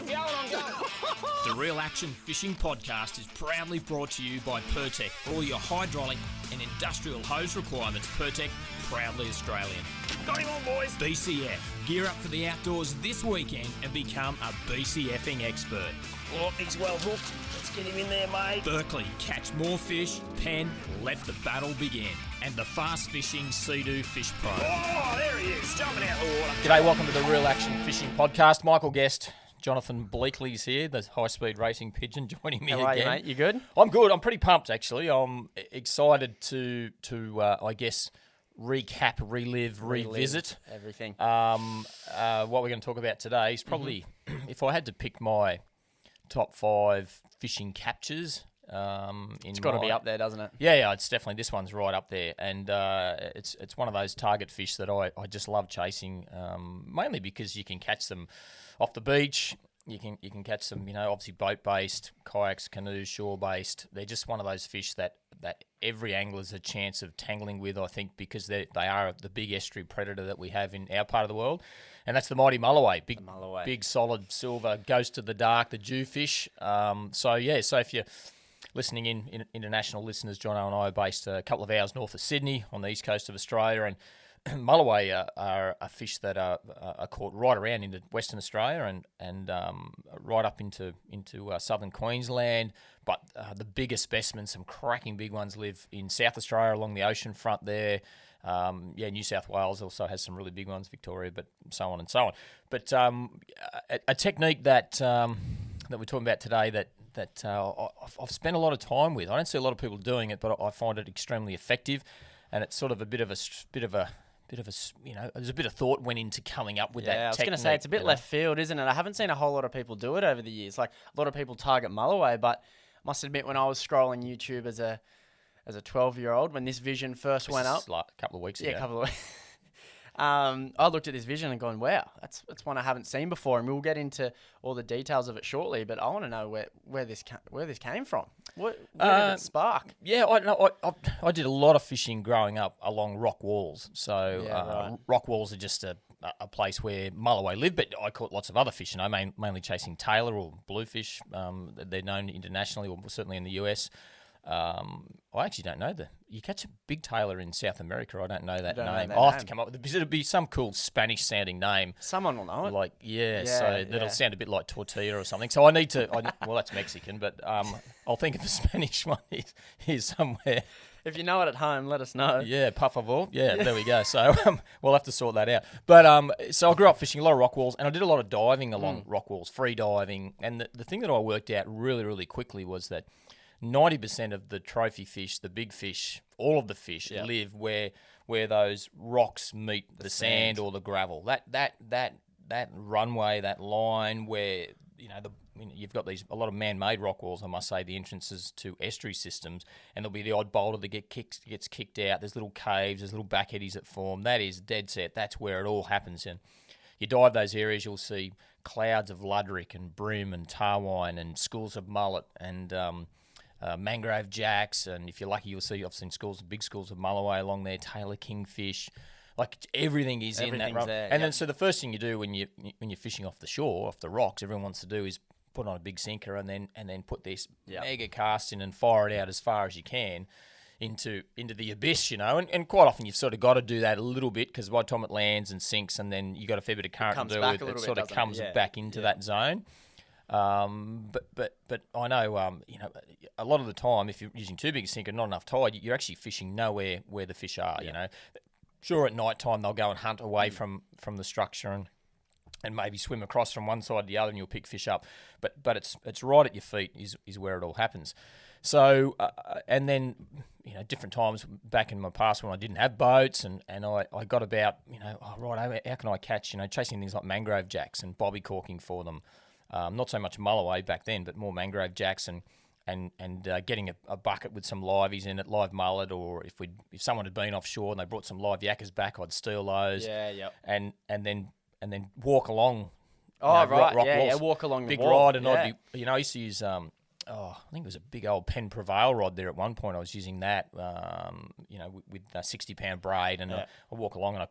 I'm going. The Real Action Fishing Podcast is proudly brought to you by Pertec. For all your hydraulic and industrial hose requirements, Pertec, proudly Australian. Got him on, boys. BCF. Gear up for the outdoors this weekend and become a BCFing expert. Oh, he's well hooked. Let's get him in there, mate. Berkeley, catch more fish, pen, let the battle begin. And the Fast Fishing Sea-Doo Fish Pro. Oh, there he is, jumping out of the water. G'day, welcome to the Real Action Fishing Podcast. Michael Guest, Jonathan Bleakley's here, the high-speed racing pigeon, joining me again. How are you, mate? You good? I'm good. I'm pretty pumped, actually. I'm excited to I guess, recap, relive, revisit everything. What we're going to talk about today is probably, if I had to pick my top 5 fishing captures. It's got to be up there, doesn't it? Yeah, it's definitely, this one's right up there, and it's one of those target fish that I just love chasing, mainly because you can catch them off the beach. You can catch them, obviously boat based, kayaks, canoes, shore based. They're just one of those fish that every angler's a chance of tangling with, I think, because they are the big estuary predator that we have in our part of the world, and that's the mighty Mulloway, big solid silver, ghost of the dark, the Jewfish. So if you're listening in international listeners, Jono and I are based a couple of hours north of Sydney on the east coast of Australia, and Mulloway are a fish that are caught right around into Western Australia and right up into southern Queensland. But the bigger specimens, some cracking big ones, live in South Australia along the ocean front there. New South Wales also has some really big ones, Victoria, but so on and so on. But a technique that we're talking about today that I've spent a lot of time with. I don't see a lot of people doing it, but I find it extremely effective, and it's sort of there's a bit of thought went into coming up with that technique. I was going to say, it's a bit left field, isn't it? I haven't seen a whole lot of people do it over the years. Like, a lot of people target Mulloway, but I must admit, when I was scrolling YouTube as a 12-year-old, when this vision first went up, like a couple of weeks ago. Yeah, a couple of weeks. I looked at this vision and gone, wow, that's one I haven't seen before, and we'll get into all the details of it shortly. But I want to know where this came from. Where did it spark? Yeah, I did a lot of fishing growing up along rock walls. So rock walls are just a place where Mulloway live, but I caught lots of other fish. Mainly chasing tailor or bluefish. They're known internationally, or certainly in the US. I actually don't know you catch a big tailor in South America. I don't know that name. I'll have to come up with it'll be some cool Spanish sounding name. Someone will know it. That'll sound a bit like tortilla or something. So I need to. Well, that's Mexican, but I'll think of the Spanish one here somewhere. If you know it at home, let us know. Yeah, por favor. Yeah, there we go. So we'll have to sort that out. But so I grew up fishing a lot of rock walls, and I did a lot of diving along rock walls, free diving. And the thing that I worked out really, really quickly was that 90% of the trophy fish, the big fish, all of the fish live where those rocks meet the sand or the gravel. That runway, that line where you've got a lot of man-made rock walls. I must say, the entrances to estuary systems, and there'll be the odd boulder that gets kicked out. There's little caves, there's little back eddies that form. That is dead set. That's where it all happens. And you dive those areas, you'll see clouds of luderick and bream and tarwine and schools of mullet and mangrove jacks, and if you're lucky, you'll see. I've seen big schools of Mulloway along there, Taylor kingfish, like everything is in that run. And then so the first thing you do when you're fishing off the shore, off the rocks, everyone wants to do is put on a big sinker and then put this mega cast in and fire it out as far as you can into the abyss, and quite often you've sort of got to do that a little bit, because by the time it lands and sinks, and then you got a fair bit of current to deal with, it sort of comes back into that zone. But I know, a lot of the time, if you're using too big a sinker, not enough tide, you're actually fishing nowhere where the fish are. Sure, at night time they'll go and hunt away from the structure and maybe swim across from one side to the other, and you'll pick fish up. But it's right at your feet is where it all happens. So and then different times back in my past when I didn't have boats, and I got about how can I catch chasing things like mangrove jacks and bobby corking for them. Not so much Mulloway back then, but more mangrove jacks and getting a bucket with some liveys in it, live mullet, or if someone had been offshore and they brought some live yakkers back, I'd steal those. And then walk along. Rock walls, walk along the big wall. rod, and I'd be I used to use I think it was a big old Penn Prevail rod there at one point. I was using that, with a 60-pound braid, and I walk along and I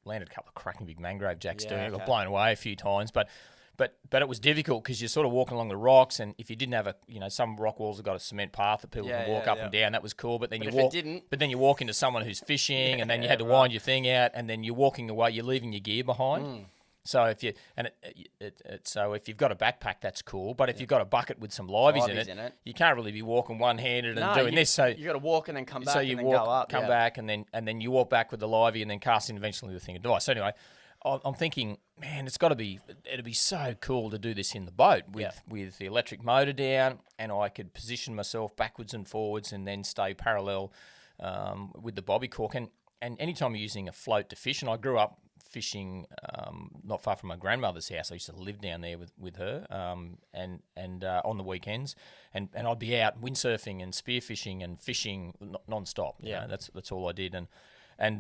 landed a couple of cracking big mangrove jacks doing it. I got blown away a few times, but But it was difficult because you're sort of walking along the rocks, and if you didn't have some rock walls have got a cement path that people can walk up and down. That was cool. But then then you walk into someone who's fishing, and then you had to wind your thing out, and then you're walking away. You're leaving your gear behind. So if you've got a backpack, that's cool. But if you've got a bucket with some liveys in it, you can't really be walking one-handed and doing this. So you got to walk and then come back. So you and then walk, go up, come back, and then you walk back with the livey, and then cast in eventually the thing of device. So anyway, I'm thinking, man, it'd be so cool to do this in the boat with the electric motor down, and I could position myself backwards and forwards, and then stay parallel with the bobby cork. And anytime you're using a float to fish, and I grew up fishing not far from my grandmother's house. I used to live down there with her, and on the weekends, and I'd be out windsurfing and spearfishing and fishing non-stop. Yeah, that's all I did, and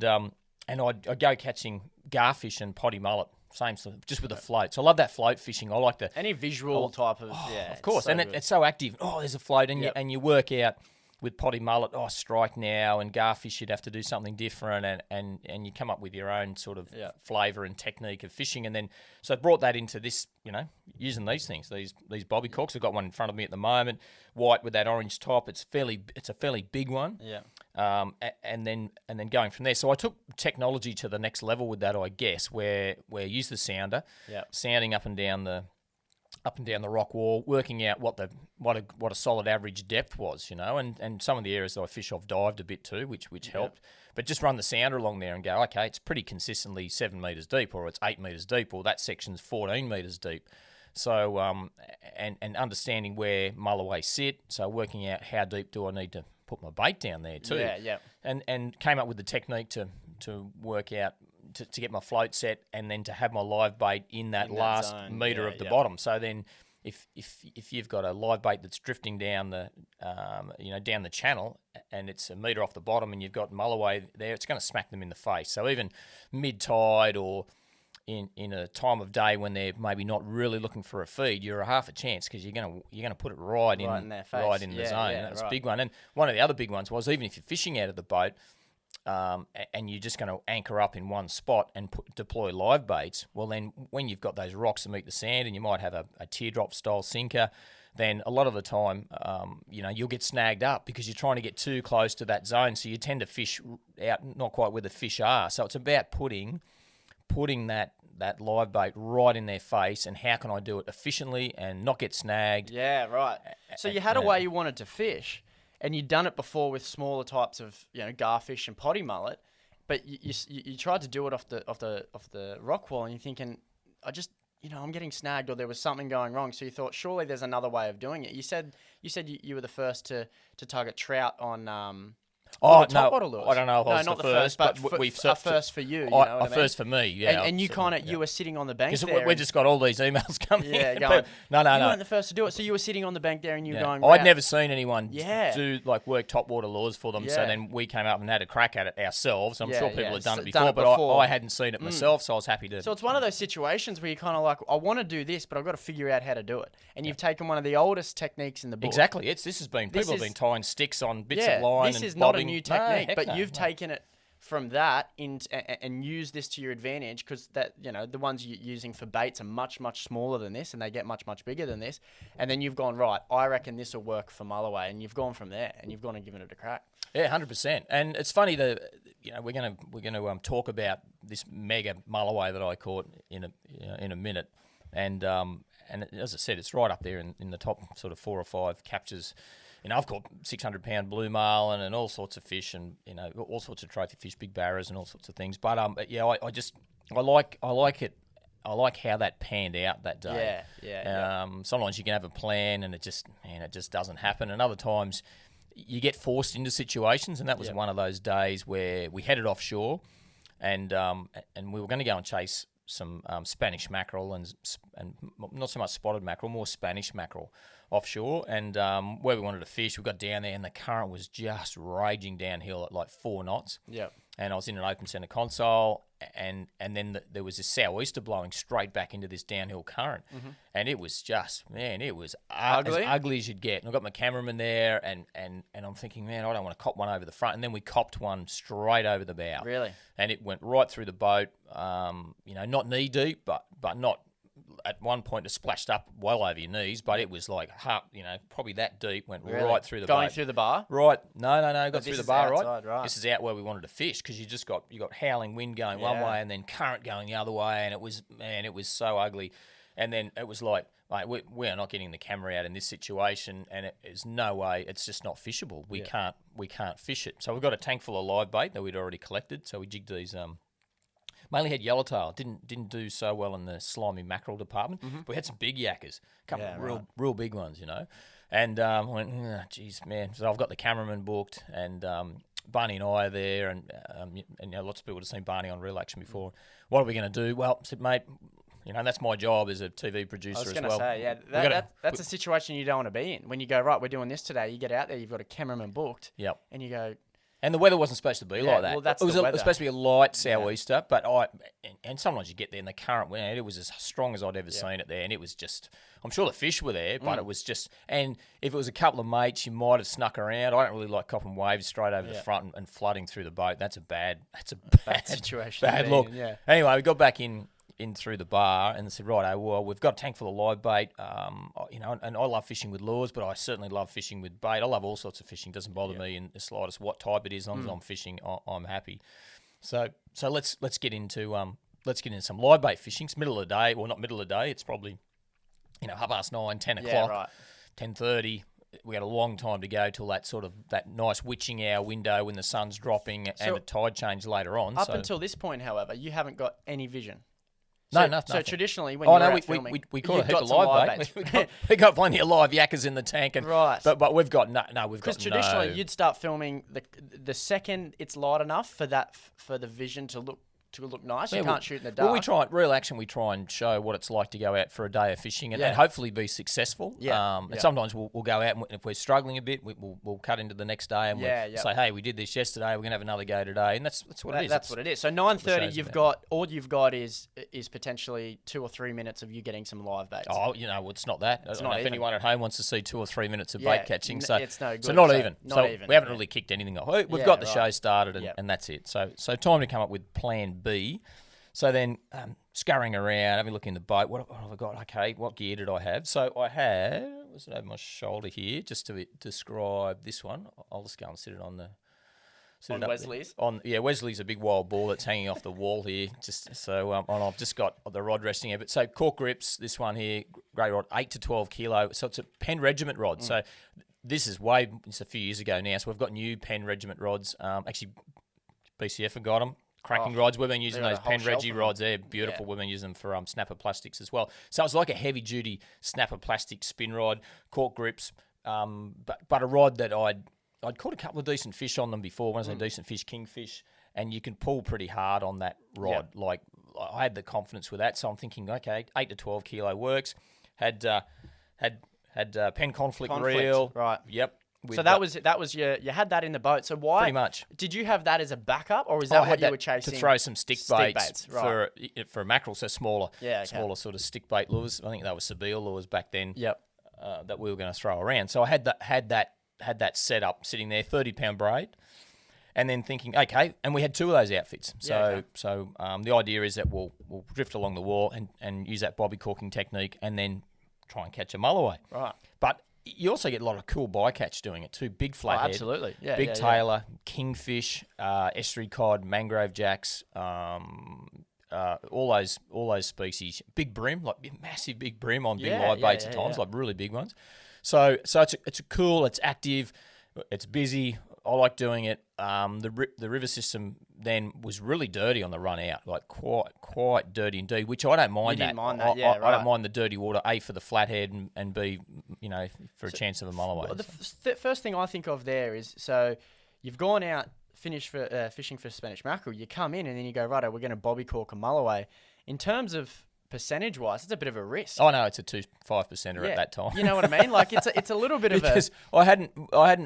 I'd go catching garfish and potty mullet, same stuff, just with a float. So I love that float fishing. I like any visual type of of course, so it's so active. Oh, there's a float, and you work out. With potty mullet, strike now, and garfish, you'd have to do something different, and you come up with your own sort of flavour and technique of fishing, and then so I brought that into this, using these things, these bobby corks. I've got one in front of me at the moment, white with that orange top. It's a fairly big one. Yeah. And then going from there. So I took technology to the next level with that, I guess, where you use the sounder, sounding up and down the rock wall, working out what a solid average depth was, and some of the areas that I fish off dived a bit too, which helped. But just run the sounder along there and go, okay, it's pretty consistently 7 metres deep, or it's 8 metres deep, or that section's 14 metres deep. So and understanding where Mulloway sit, so working out how deep do I need to put my bait down there too. Yeah. And came up with the technique to work out. To get my float set, and then to have my live bait in that last metre of the bottom. So then, if you've got a live bait that's drifting down the down the channel, and it's a metre off the bottom, and you've got Mulloway there, it's going to smack them in the face. So even mid tide or in a time of day when they're maybe not really looking for a feed, you're a half a chance because you're gonna put it right in their face. right in the zone. That's a big one. And one of the other big ones was even if you're fishing out of the boat. And you're just going to anchor up in one spot and deploy live baits, well then when you've got those rocks that meet the sand and you might have a teardrop style sinker, then a lot of the time, you'll get snagged up because you're trying to get too close to that zone. So you tend to fish out not quite where the fish are. So it's about putting that live bait right in their face, and how can I do it efficiently and not get snagged? Yeah, right. So you had a way you wanted to fish. And you'd done it before with smaller types of garfish and potty mullet, but you tried to do it off the rock wall, and you're thinking, I'm getting snagged, or there was something going wrong. So you thought surely there's another way of doing it. You said you were the first to target trout on top water lures. I don't know if I was not the first, but a first for you. A first for me, yeah. And you you were sitting on the bank there. Because we just got all these emails coming. Yeah, in. going. No. You weren't the first to do it, so you were sitting on the bank there, and you were going. I'd never seen anyone do work top water lures for them. Yeah. So then we came up and had a crack at it ourselves. I'm sure people had done it before, but I hadn't seen it myself, so I was happy to. So it's one of those situations where you're kind of like, I want to do this, but I've got to figure out how to do it. And you've taken one of the oldest techniques in the book. Exactly. People have been tying sticks on bits of line. This and is not bobbing. a new technique, but you've taken it from that and use this to your advantage, because the ones you're using for baits are much, much smaller than this, and they get much, much bigger than this. And then you've gone, right, I reckon this will work for Mulloway, and you've gone from there, and you've gone and given it a crack. Yeah, 100%. And it's funny that we're gonna talk about this mega Mulloway that I caught in a minute, and as I said, it's right up there in the top sort of 4 or 5 captures. I've caught 600-pound blue marlin and all sorts of fish, and all sorts of trophy fish, big barras and all sorts of things. But I like it. I like how that panned out that day. Yeah. Sometimes you can have a plan and it just doesn't happen, and other times you get forced into situations. And that was one of those days where we headed offshore, and we were going to go and chase some Spanish mackerel and not so much spotted mackerel, more Spanish mackerel offshore. And where we wanted to fish, we got down there and the current was just raging downhill at like 4 knots. Yeah. And I was in an open centre console, and then there was this sou'easter blowing straight back into this downhill current. Mm-hmm. And it was just, it was ugly. As ugly as you'd get. And I got my cameraman there, and I'm thinking, man, I don't want to cop one over the front. And then we copped one straight over the bow. Really? And it went right through the boat, not knee deep, but not at one point it splashed up well over your knees, but it was like probably that deep, went Really? right through the Going boat. through the bar? Right, no, got This through the is bar, outside, right. This is out where we wanted to fish because you got howling wind going one way and then current going the other way, and it was so ugly. And then it was like, mate, we are not getting the camera out in this situation, and there's no way. It's just not fishable. We can't fish it. So we've got a tank full of live bait that we'd already collected. So we jigged these. Mainly had yellowtail. Didn't do so well in the slimy mackerel department. But we had some big yakkers, a couple of real big ones, And I went, geez, man. So I've got the cameraman booked, and Barney and I are there, and lots of people have seen Barney on Real Action before. What are we going to do? Well, I said, mate. That's my job as a TV producer as well. I was going to say, that's a situation you don't want to be in. When you go, right, we're doing this today, you get out there, you've got a cameraman booked, and you go... And the weather wasn't supposed to be like that. Well, that's it was supposed to be a light sou'easter, but and sometimes you get there and the current wind, it was as strong as I'd ever seen it there, and it was just... I'm sure the fish were there, but it was just... And if it was a couple of mates, you might have snuck around. I don't really like copping waves straight over the front and flooding through the boat. That's a bad situation. Bad look. Anyway, we got back in through the bar and said, right, well, we've got a tank full of live bait, and I love fishing with lures, but I certainly love fishing with bait. I love all sorts of fishing. It doesn't bother me in the slightest what type it is. As long as I'm fishing, I'm happy. So let's get into some live bait fishing. It's middle of the day. Well, not middle of the day. It's probably 9:30, 10 o'clock, right. 10:30. We got a long time to go till that nice witching hour window when the sun's dropping and the tide change later on. Up until this point, however, you haven't got any vision. Nothing. So traditionally, when you're out filming, we caught a heap of live bait. We got plenty of live yakkers in the tank, and right. But we've got no. Because traditionally, you'd start filming the second it's light enough for the vision to look nice. You can't shoot in the dark. Well, we try Real Action. We try and show what it's like to go out for a day of fishing and hopefully be successful. And sometimes we'll go out and if we're struggling a bit, we'll cut into the next day and we'll say, hey, we did this yesterday. We're gonna have another go today, and that's what it is. That's what it is. So 9:30, all you've got is potentially 2 or 3 minutes of you getting some live baits. Oh, it's not that. It's I don't know if anyone at home wants to see 2 or 3 minutes of bait catching. So it's no good. So not even. We haven't really kicked anything off. We've got the show started, and that's it. So time to come up with Plan B. So then, scurrying around, having a look in the boat, what have I got? Okay, what gear did I have? So I had, was it over my shoulder here, just to describe this one. I'll just go and sit it on the... On Wesley's? Wesley's a big wild ball that's hanging off the wall here. And I've just got the rod resting here. But so cork grips, this one here, great rod, 8 to 12 kilo. So it's a Penn Regiment rod. So this is it's a few years ago now. So we've got new Penn Regiment rods. Actually, BCF have got them. Cracking rods. We've been using those Penn Reggie rods. They're beautiful. We've been using them for snapper plastics as well. So it's like a heavy duty snapper plastic spin rod, cork grips, but a rod that I'd caught a couple of decent fish on them before. When I say decent fish, kingfish, and you can pull pretty hard on that rod. Like I had the confidence with that, so I'm thinking, okay, 8 to 12 kilo works. Had Penn conflict reel. Right. Yep. So that was you had that in the boat. So why? Pretty much. Did you have that as a backup, or is that what you were chasing? To throw some stick baits right. for mackerel, so smaller, okay. smaller sort of stick bait lures. I think they were Sabile lures back then. Yep. That we were going to throw around. So I had that set up sitting there, 30-pound braid, and then thinking, okay, and we had 2 of those outfits. So the idea is that we'll drift along the wall and use that bobby corking technique, and then try and catch a mulloway. Right. But you also get a lot of cool bycatch doing it too. Big flathead, absolutely, big tailor, kingfish, estuary cod, mangrove jacks, all those species. Big brim, like massive big brim on big live baits at times, like really big ones. So it's cool, it's active, it's busy. I like doing it. The river system then was really dirty on the run out, like quite dirty indeed, which I don't mind. You didn't mind that, I don't mind the dirty water, A, for the flathead, and B, for a chance of a mulloway. The first thing I think of there is, so you've gone out, finished for fishing for Spanish mackerel, you come in and then you go, righto, we're going to bobby cork a mulloway. In terms of percentage-wise, it's a bit of a risk. Oh no, it's a 5%er at that time. You know what I mean? Like it's a little bit because I hadn't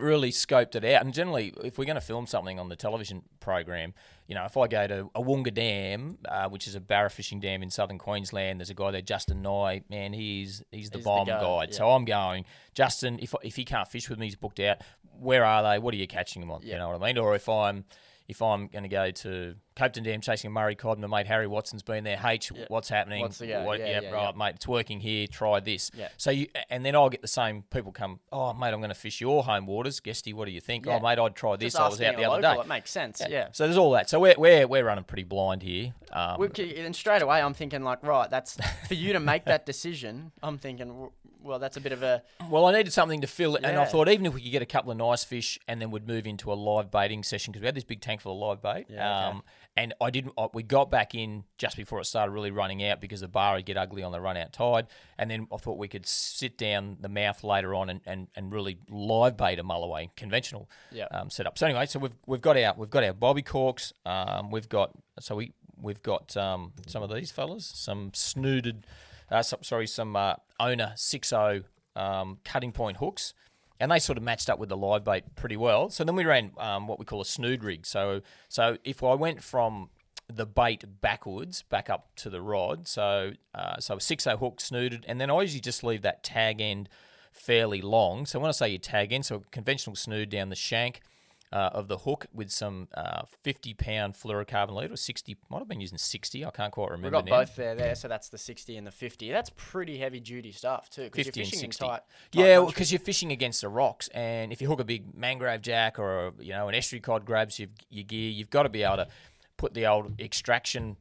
really scoped it out. And generally, if we're going to film something on the television program, if I go to Awunga Dam, which is a barra fishing dam in southern Queensland, there's a guy there, Justin Nye. Man, he's the bomb guide. Yeah. So I'm going, Justin. If he can't fish with me, he's booked out. Where are they? What are you catching them on? You know what I mean? Or if I'm if I'm going to go to Copeton Dam chasing a Murray cod, my mate Harry Watson's been there. H, what's happening? What's the go? Right, mate, it's working here. Try this. Yeah. So and then I'll get the same people come. Oh, mate, I'm going to fish your home waters. Guesty, what do you think? Yeah. Oh, mate, I'd try this. Just I was out asking the a other local, day. It makes sense. Yeah. So there's all that. So we're running pretty blind here. And straight away, I'm thinking like, right, that's for you to make that decision. I'm thinking, well, that's a bit of a. Well, I needed something to fill it, and I Yeah. thought even if we could get a couple of nice fish, and then we'd move into a live baiting session because we had this big tank full of live bait. Yeah, okay. And we got back in just before it started really running out because the bar would get ugly on the run out tide. And then I thought we could sit down the mouth later on and really live bait a Mulloway conventional setup. So anyway, so we've got our bobby corks. We've got some of these fellas, some snooded, some owner 6.0 cutting point hooks. And they sort of matched up with the live bait pretty well. So then we ran what we call a snood rig. So if I went from the bait backwards, back up to the rod, so a 6.0 hook snooded, and then I usually just leave that tag end fairly long. So when I say your tag end, so a conventional snood down the shank of the hook with some 50-pound fluorocarbon lead, or 60, might have been using 60, I can't quite remember. We've got both there, so that's the 60 and the 50. That's pretty heavy duty stuff too. 50 you're and fishing 60. In tight Yeah, country. because you're fishing against the rocks, and if you hook a big mangrove jack or an estuary cod grabs your gear, you've got to be able to put the old extraction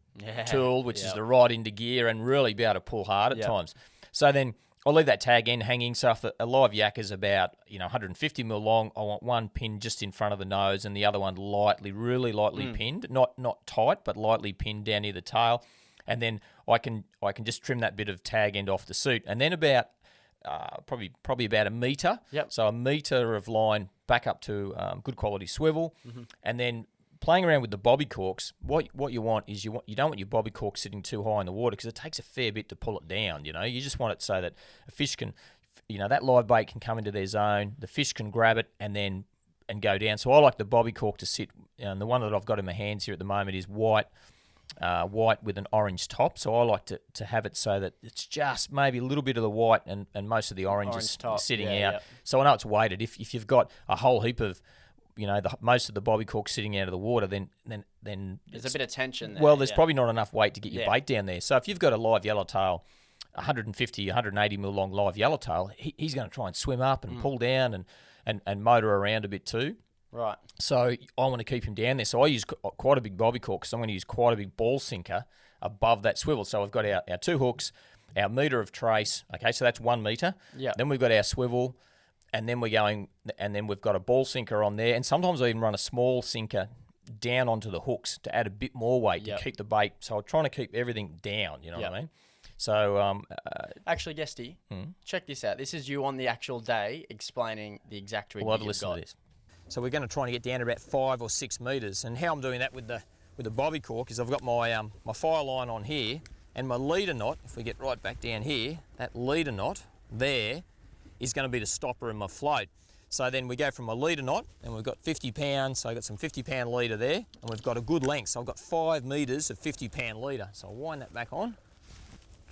tool, which is the rod, into gear and really be able to pull hard at times. So then I'll leave that tag end hanging. So if a live yak is about 150 mil long, I want one pin just in front of the nose and the other one really lightly pinned, not tight, but lightly pinned down near the tail. And then I can just trim that bit of tag end off the suit. And then about probably about a metre. Yep. So a metre of line back up to good quality swivel, and then playing around with the bobby corks. What you want is you don't want your bobby cork sitting too high in the water because it takes a fair bit to pull it down. You just want it so that a fish can, that live bait can come into their zone. The fish can grab it and go down. So I like the bobby cork to sit. And the one that I've got in my hands here at the moment is white with an orange top. So I like to have it so that it's just maybe a little bit of the white and most of the orange is top. sitting out. Yeah. So I know it's weighted. If you've got a whole heap of most of the bobby cork sitting out of the water, then There's a bit of tension there. well, there's probably not enough weight to get your Yeah. bait down there. So if you've got a live yellowtail, 150, 180 mil long live yellowtail, he's going to try and swim up and pull down and motor around a bit too. Right. So I want to keep him down there. So I use quite a big bobby cork because I'm going to use quite a big ball sinker above that swivel. So I've got our two hooks, our metre of trace. Okay, so that's 1 metre. Yeah. Then we've got our swivel. And then we've got a ball sinker on there, and sometimes I even run a small sinker down onto the hooks to add a bit more weight to keep the bait. So I'm trying to keep everything down. You know what I mean? So Actually, Guesty, check this out. This is you on the actual day explaining the exact rig. we'll have that a you've listen got. to this. So we're going to try and get down to about 5 or 6 metres, and how I'm doing that with the bobby cork is I've got my my fire line on here, and my leader knot. If we get right back down here, that leader knot there is going to be the stopper in my float. So then we go from my leader knot, and we've got 50 pounds, so I've got some 50-pound leader there, and we've got a good length. So I've got 5 metres of 50-pound leader. So I'll wind that back on.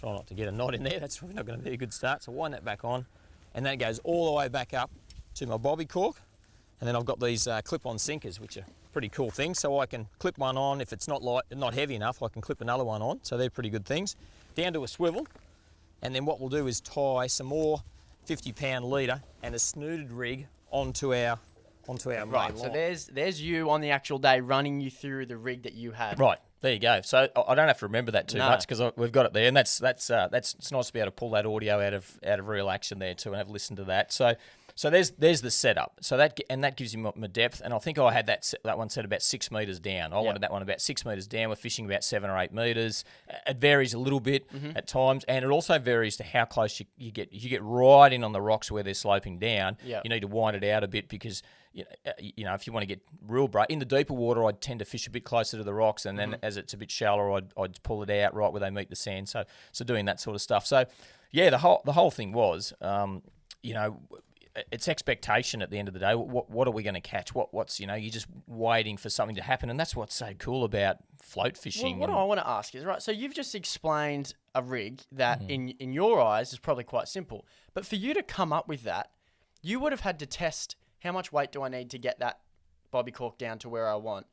Try not to get a knot in there, that's probably not going to be a good start. So wind that back on, and that goes all the way back up to my bobby cork. And then I've got these clip-on sinkers, which are pretty cool things. So I can clip one on, if it's not heavy enough, I can clip another one on. So they're pretty good things. Down to a swivel, and then what we'll do is tie some more 50-pound leader and a snooded rig onto our main Right. So line. there's you on the actual day running you through the rig that you had. Right, there you go. So I don't have to remember that too No. much because we've got it there, and that's it's nice to be able to pull that audio out of real action there too, and have a listen to that. So there's the setup. So that gives you my depth, and I think I had that one set about 6 metres down. I wanted that one about 6 metres down. We're fishing about 7 or 8 metres. It varies a little bit at times, and it also varies to how close you get. If you get right in on the rocks where they're sloping down, you need to wind it out a bit because if you want to get real bright in the deeper water, I'd tend to fish a bit closer to the rocks, and then as it's a bit shallower, I'd pull it out right where they meet the sand. So doing that sort of stuff. So yeah, the whole thing was it's expectation at the end of the day. What are we going to catch? What's you're just waiting for something to happen, and that's what's so cool about float fishing. Well, what I want to ask is, right, so you've just explained a rig that in your eyes is probably quite simple, but for you to come up with that, you would have had to test how much weight do I need to get that bobby cork down to where I want.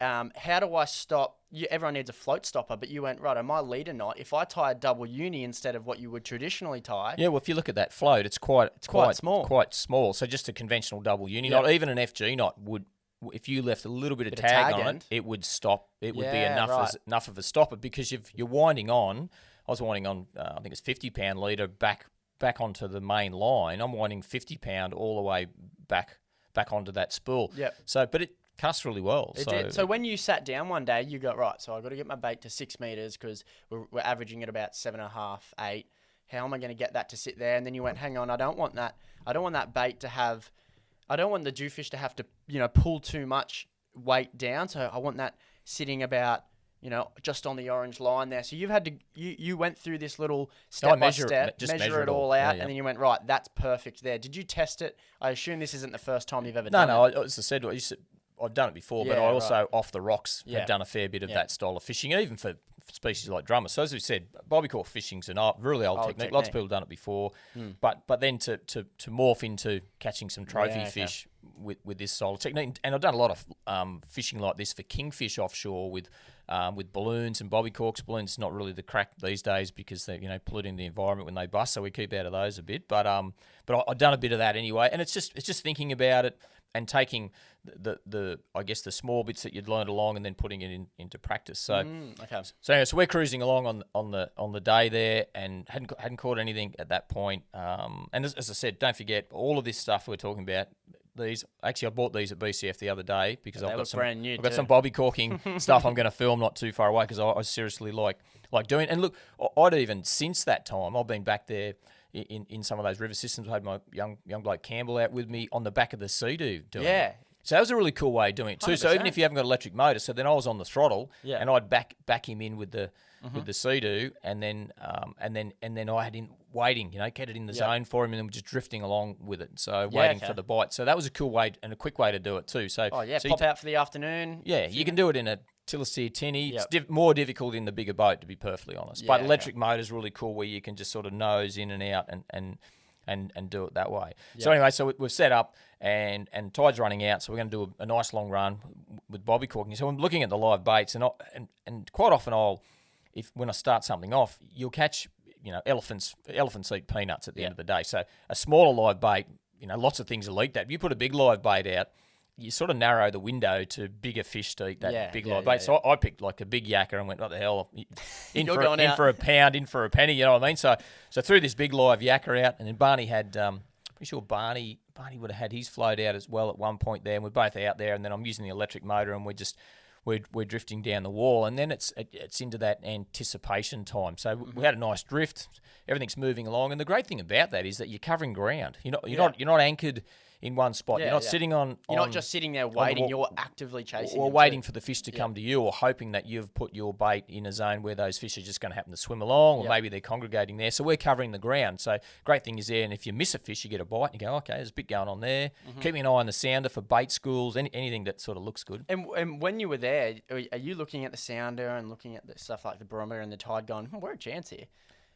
how do I stop? Everyone needs a float stopper, but you went, right, on my leader knot, if I tie a double uni instead of what you would traditionally tie. Yeah, well, if you look at that float, it's quite small. Quite small. So just a conventional double uni Yep. knot, even an FG knot would, if you left a little bit of Bit of tag tag on end. it would stop. It would be Yeah, enough right. enough of a stopper because you're winding on. I was winding on, I think it's 50-pound leader back onto the main line. I'm winding 50-pound all the way back onto that spool. Yep. So, but it casts really well. It did. So when you sat down one day, you got, right, so I've got to get my bait to 6 meters because we're averaging at about 7.5, 8. How am I going to get that to sit there? And then you went, hang on, I don't want that bait to have, I don't want the jewfish to have to, pull too much weight down. So I want that sitting about, just on the orange line there. So you've had to, you went through this little step by step, measure it all out, Yeah. and then you went, right, that's perfect there. Did you test it? I assume this isn't the first time you've ever No, done it. as I said, I've done it before, but Yeah, I also right. off the rocks Yeah. have done a fair bit of Yeah. that style of fishing, even for species like drummer. So as we said, bobby cork fishing's a really old technique. Lots of people have done it before, but then to morph into catching some trophy fish with this style of technique, and I've done a lot of fishing like this for kingfish offshore with balloons and bobby corks. Balloons not really the crack these days because they polluting the environment when they bust, so we keep out of those a bit. But I've done a bit of that anyway, and it's just thinking about it and taking the I guess the small bits that you'd learned along and then putting it into practice. So Okay. so anyway, so we're cruising along on the day there and hadn't caught anything at that point. And as I said, don't forget all of this stuff we're talking about. I bought these at BCF the other day because They I've got look some brand new I've got too. some bobby corking stuff I'm going to film not too far away because I seriously like doing. And look, I'd even since that time I've been back there in some of those river systems. I had my young bloke Campbell out with me on the back of the Sea-Doo doing it. Yeah. So that was a really cool way of doing it too. So even 100%. if you haven't got an electric motor, so then I was on the throttle Yeah. and I'd back him in with the Sea-Doo, and then I had him waiting, get it in the zone for him, and then we're just drifting along with it. So waiting for the bite. So that was a cool way and a quick way to do it too. So Oh, yeah, so pop out for the afternoon. you can do it in a Tillesteer tinny. It's more difficult in the bigger boat, to be perfectly honest. But Yeah, electric motor's really cool where you can just sort of nose in and out and do it that way. So anyway, so we've set up and tide's running out, so we're going to do a nice long run with bobby corking. So I'm looking at the live baits, and quite often when I start something off, you'll catch elephants eat peanuts at the end of the day. So a smaller live bait, lots of things will eat that. If you put a big live bait out, you sort of narrow the window to bigger fish to eat that big live bait. So I picked like a big yakka and went, what the hell? In for a pound, in for a penny, you know what I mean? So threw this big live yakka out, and then Barney had, pretty sure Barney would have had his float out as well at one point there, and we're both out there, and then I'm using the electric motor, and we're drifting down the wall, and then it's into that anticipation time. So we had a nice drift, everything's moving along, and the great thing about that is that you're covering ground. You're not anchored in one spot. You're not sitting on. You're not just sitting there waiting. You're actively chasing. Or waiting for the fish to come to you, or hoping that you've put your bait in a zone where those fish are just going to happen to swim along, or maybe they're congregating there. So we're covering the ground. So great thing is there, and if you miss a fish, you get a bite, and you go, okay, there's a bit going on there. Keeping an eye on the sounder for bait schools, anything that sort of looks good. And when you were there, are you looking at the sounder and looking at the stuff like the barometer and the tide, going, we're a chance here?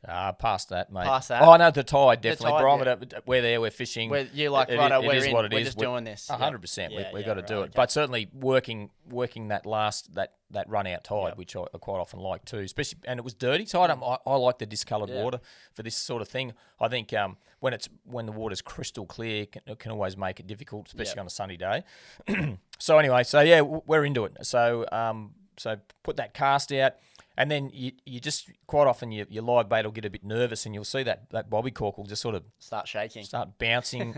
Past that, mate. Past that? Oh, no, the tide, definitely. tide, Barometer, we're there, we're fishing. Where you're like, It right, is what it we're is. just doing this. 100%. We've got to do it. But certainly working that run out tide, which I quite often like too. Especially, and it was dirty tide. I like the discoloured water for this sort of thing. I think when the water's crystal clear, it can always make it difficult, especially on a sunny day. So anyway, we're into it. So put that cast out. And then you just quite often your live bait will get a bit nervous, and you'll see that bobby cork will just sort of start shaking, start bouncing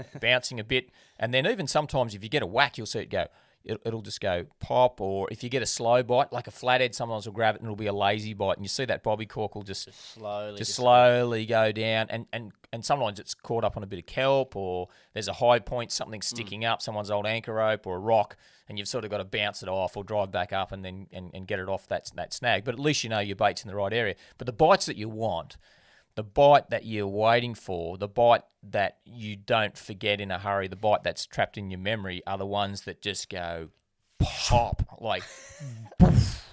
a bit. And then even sometimes if you get a whack, you'll see it go. It'll just go pop, or if you get a slow bite, like a flathead, sometimes will grab it and it'll be a lazy bite, and you see that bobby cork will just slowly go down, and sometimes it's caught up on a bit of kelp, or there's a high point, something sticking up, someone's old anchor rope or a rock, and you've sort of got to bounce it off or drive back up and then and get it off that snag. But at least you know your bait's in the right area. But the bites that you want, the bite that you're waiting for, the bite that you don't forget in a hurry, the bite that's trapped in your memory are the ones that just go pop, like poof.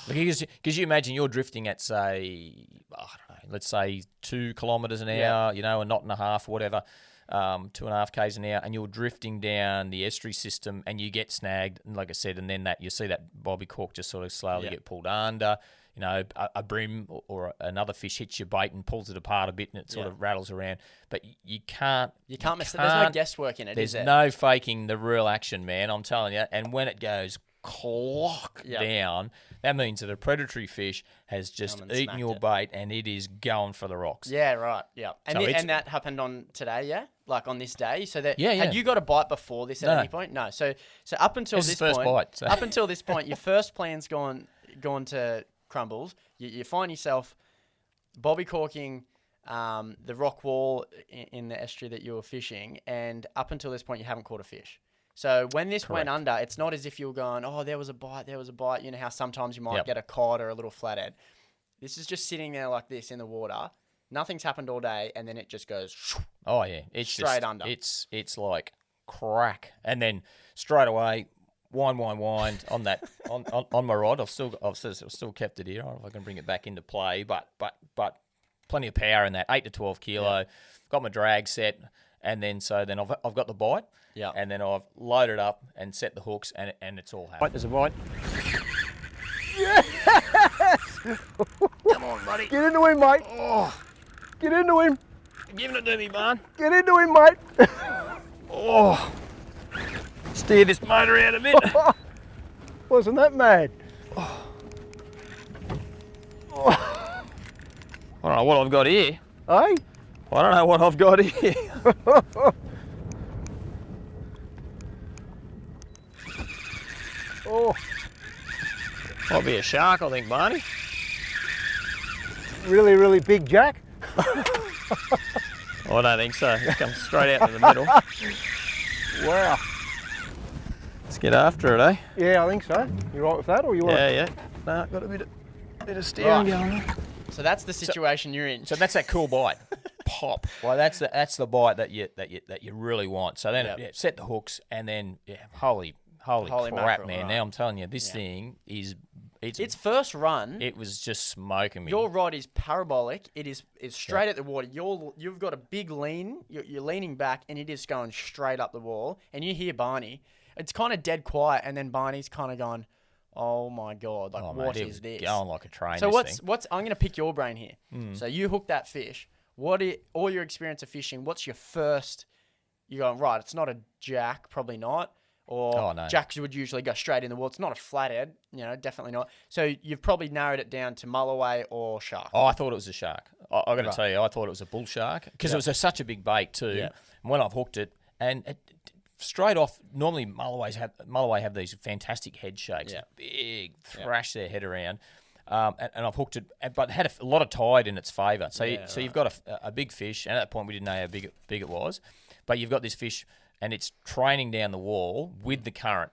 Because you imagine you're drifting at, say, I don't know, let's say 2 kilometres an hour, a knot and a half or whatever, 2.5 k's an hour, and you're drifting down the estuary system, and you get snagged, and like I said, and then that you see that bobby cork just sort of slowly get pulled under. You know, a brim or another fish hits your bait and pulls it apart a bit, and it sort of rattles around. But you can't miss it. There's no guesswork in it. There's no faking the real action, man. I'm telling you. And when it goes clock down, that means that a predatory fish has just eaten your bait, and it is going for the rocks. Yeah, right. Yeah, and So and that happened on today. Yeah, like on this day. So that Yeah. had you got a bite before this at any point? No. So up until This is first point, bite, so. up until this point, your first plan's gone to crumbles. You find yourself bobby corking the rock wall in the estuary that you were fishing, and up until this point, you haven't caught a fish. So when this went under, it's not as if you were going, oh, there was a bite. You know how sometimes you might get a cod or a little flathead. This is just sitting there like this in the water. Nothing's happened all day, and then it just goes. Oh yeah, it's straight just, under. It's like crack, and then straight away, wind on that on my rod. I've still kept it here. I don't know if I can bring it back into play, but plenty of power in that 8 to 12 kilo. Got my drag set, and then I've got the bite. Yeah. And then I've loaded up and set the hooks, and it's all happening. There's a bite. Come on, buddy. Get into him, mate. Oh, get into him. Giving it to me, Barn. Get into him, mate. Oh. Steer this motor out a bit. Wasn't that mad? I don't know what I've got here. Hey? I don't know what I've got here. Oh, Might be a shark, I think, Barney. really, really big jack. I don't think so. It's come straight out to the middle. Wow. Let's get after it, eh? Yeah, I think so. You right with that, or you want? Yeah. No, got a bit of steering going on. So that's the situation you're in. So that's that cool bite. Pop. Well, that's the bite that you really want. So then set the hooks, and then holy crap, mackerel, man! right. Now I'm telling you, this thing is Its first run. It was just smoking me. Your rod is parabolic. It is straight at the water. You've got a big lean. You're leaning back, and it is going straight up the wall. And you hear Barney. It's kind of dead quiet, and then Barney's kind of going, "Oh my god! Like what mate, is this?" Going like a train. So this what's? I'm going to pick your brain here. Mm. So you hook that fish. All your experience of fishing? What's your first? You're going right. It's not a jack, probably not. Or no. jacks would usually go straight in the wall. It's not a flathead, definitely not. So you've probably narrowed it down to Mulloway or shark. Oh, I thought it was a shark. I got to tell you, I thought it was a bull shark because it was such a big bait too. Yeah. And when I've hooked it, and straight off, normally Mulloway have these fantastic head shakes, big thrash their head around. And I've hooked it, but it had a lot of tide in its favour. So you've got a big fish, and at that point we didn't know how big it was, but you've got this fish. And it's training down the wall with the current.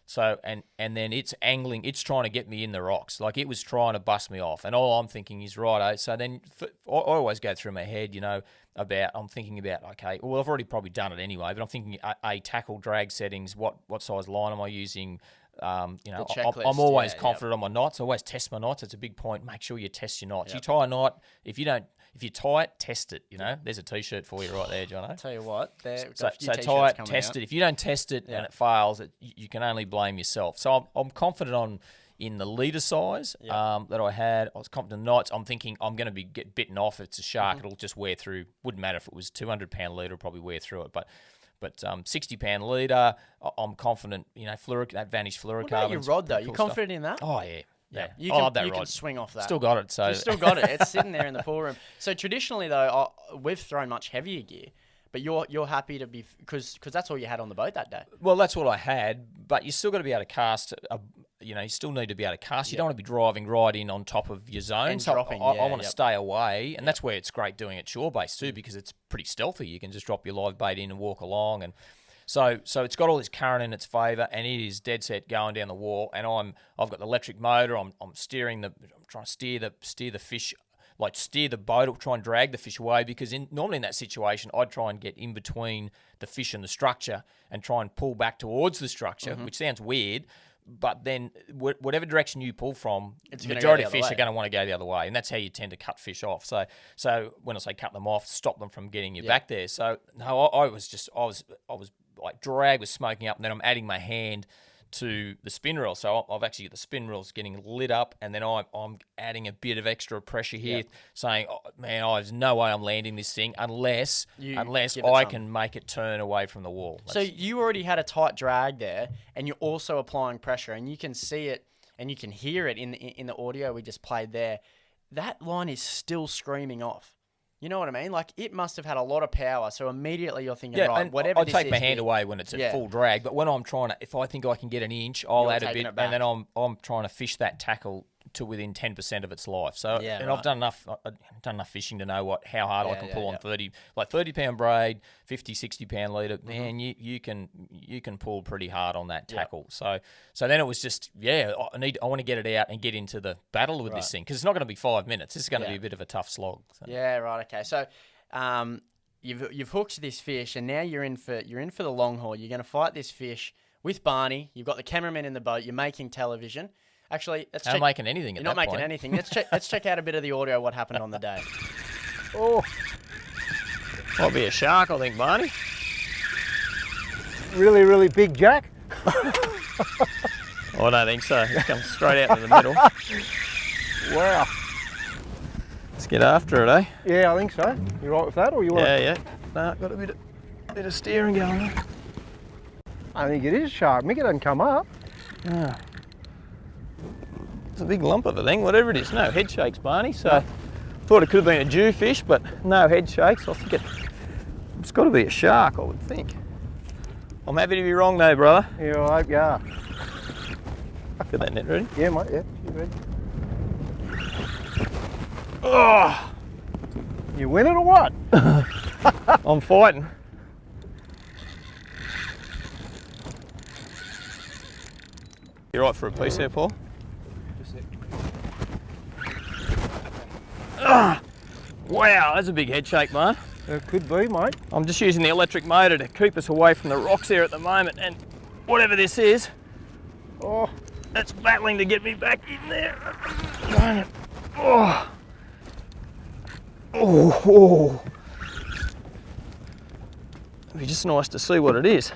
So and then it's angling. It's trying to get me in the rocks. Like it was trying to bust me off. And all I'm thinking is, righto. So then I always go through my head, I'm thinking about, okay, well, I've already probably done it anyway, but I'm thinking tackle drag settings. What size line am I using? I'm always confident on my knots. I always test my knots. It's a big point. Make sure you test your knots. Yep. You tie a knot. If you tie it, test it. There's a T-shirt for you right there, Jono. Tell you what, so tie it, test it. If you don't test it and it fails, you can only blame yourself. So I'm confident in the leader size that I had. I was confident in the knots. I'm thinking I'm going to get bitten off. If it's a shark, it'll just wear through. Wouldn't matter if it was 200-pound leader, it'll probably wear through it. But 60-pound leader, I'm confident. That Vanish fluorocarbon. What about your rod though? You confident in that? Oh yeah. Yeah, you I love that you rod. can swing off that. Still got it. So you still got it. It's sitting there in the pool room. So traditionally, though, we've thrown much heavier gear, but you're happy to be because that's all you had on the boat that day. Well, that's what I had, but you still got to be able to cast. You still need to be able to cast. You don't want to be driving right in on top of your zone. And so dropping, I want to stay away, and that's where it's great doing it shore base too, because it's pretty stealthy. You can just drop your live bait in and walk along and. So it's got all this current in its favour, and it is dead set going down the wall. And I've got the electric motor. I'm trying to steer the fish, like steer the boat, or try and drag the fish away. Because normally in that situation, I'd try and get in between the fish and the structure, and try and pull back towards the structure, which sounds weird, But then whatever direction you pull from, It's the gonna go majority the of other fish way. are going to want to go the other way, and that's how you tend to cut fish off. So when I say cut them off, stop them from getting you back there. So no, I was like drag was smoking up, and then I'm adding my hand to the spin reel. So I've actually got the spin reels getting lit up, and then I'm adding a bit of extra pressure here, saying, oh, man, there's no way I'm landing this thing unless give it I some. can make it turn away from the wall. So you already had a tight drag there, and you're also applying pressure, and you can see it and you can hear it in the audio we just played there. That line is still screaming off. You know what I mean? Like, it must have had a lot of power. So immediately you're thinking, right, and whatever I'll this take my is, hand away when it's at full drag. But when I'm trying to, if I think I can get an inch, I'll You're add a taking bit, it back. and then I'm trying to fish that tackle to within 10% of its life. So, Yeah, and right. I've done enough fishing to know how hard I can pull on 30 pound braid, 50, 60 pound leader. Man, you can pull pretty hard on that tackle. So then it was just, I want to get it out and get into the battle with this thing, because it's not going to be 5 minutes. This is going to be a bit of a tough slog. So. Yeah, right. Okay. So, you've hooked this fish, and now you're in for the long haul. You're going to fight this fish with Barney. You've got the cameraman in the boat. You're making television. Actually, let's I'm check. not making anything You're at not that making point. anything. Let's check out a bit of the audio. What happened on the day? Oh, Might be a shark, I think, Barney. really, really big jack. I don't think so. It comes straight out in the middle. Wow. Let's get after it, eh? Yeah, I think so. You right with that, or you want? Yeah. No, got a bit of steering going on. I think it is sharp. Mick, it doesn't come up. Yeah. It's a big lump of a thing, whatever it is. No head shakes, Barney. So thought it could have been a Jewfish, but no head shakes. I think it's got to be a shark, I would think. I'm happy to be wrong though, brother. Yeah, I hope you are. Get that net ready. Yeah, mate. Yeah, you ready? Oh, You win it or what? I'm fighting. You right for a piece there, Paul? Wow, that's a big head shake, man. It could be, mate. I'm just using the electric motor to keep us away from the rocks here at the moment, and whatever this is, Oh, it's battling to get me back in there. Oh. Oh. It'd be just nice to see what it is.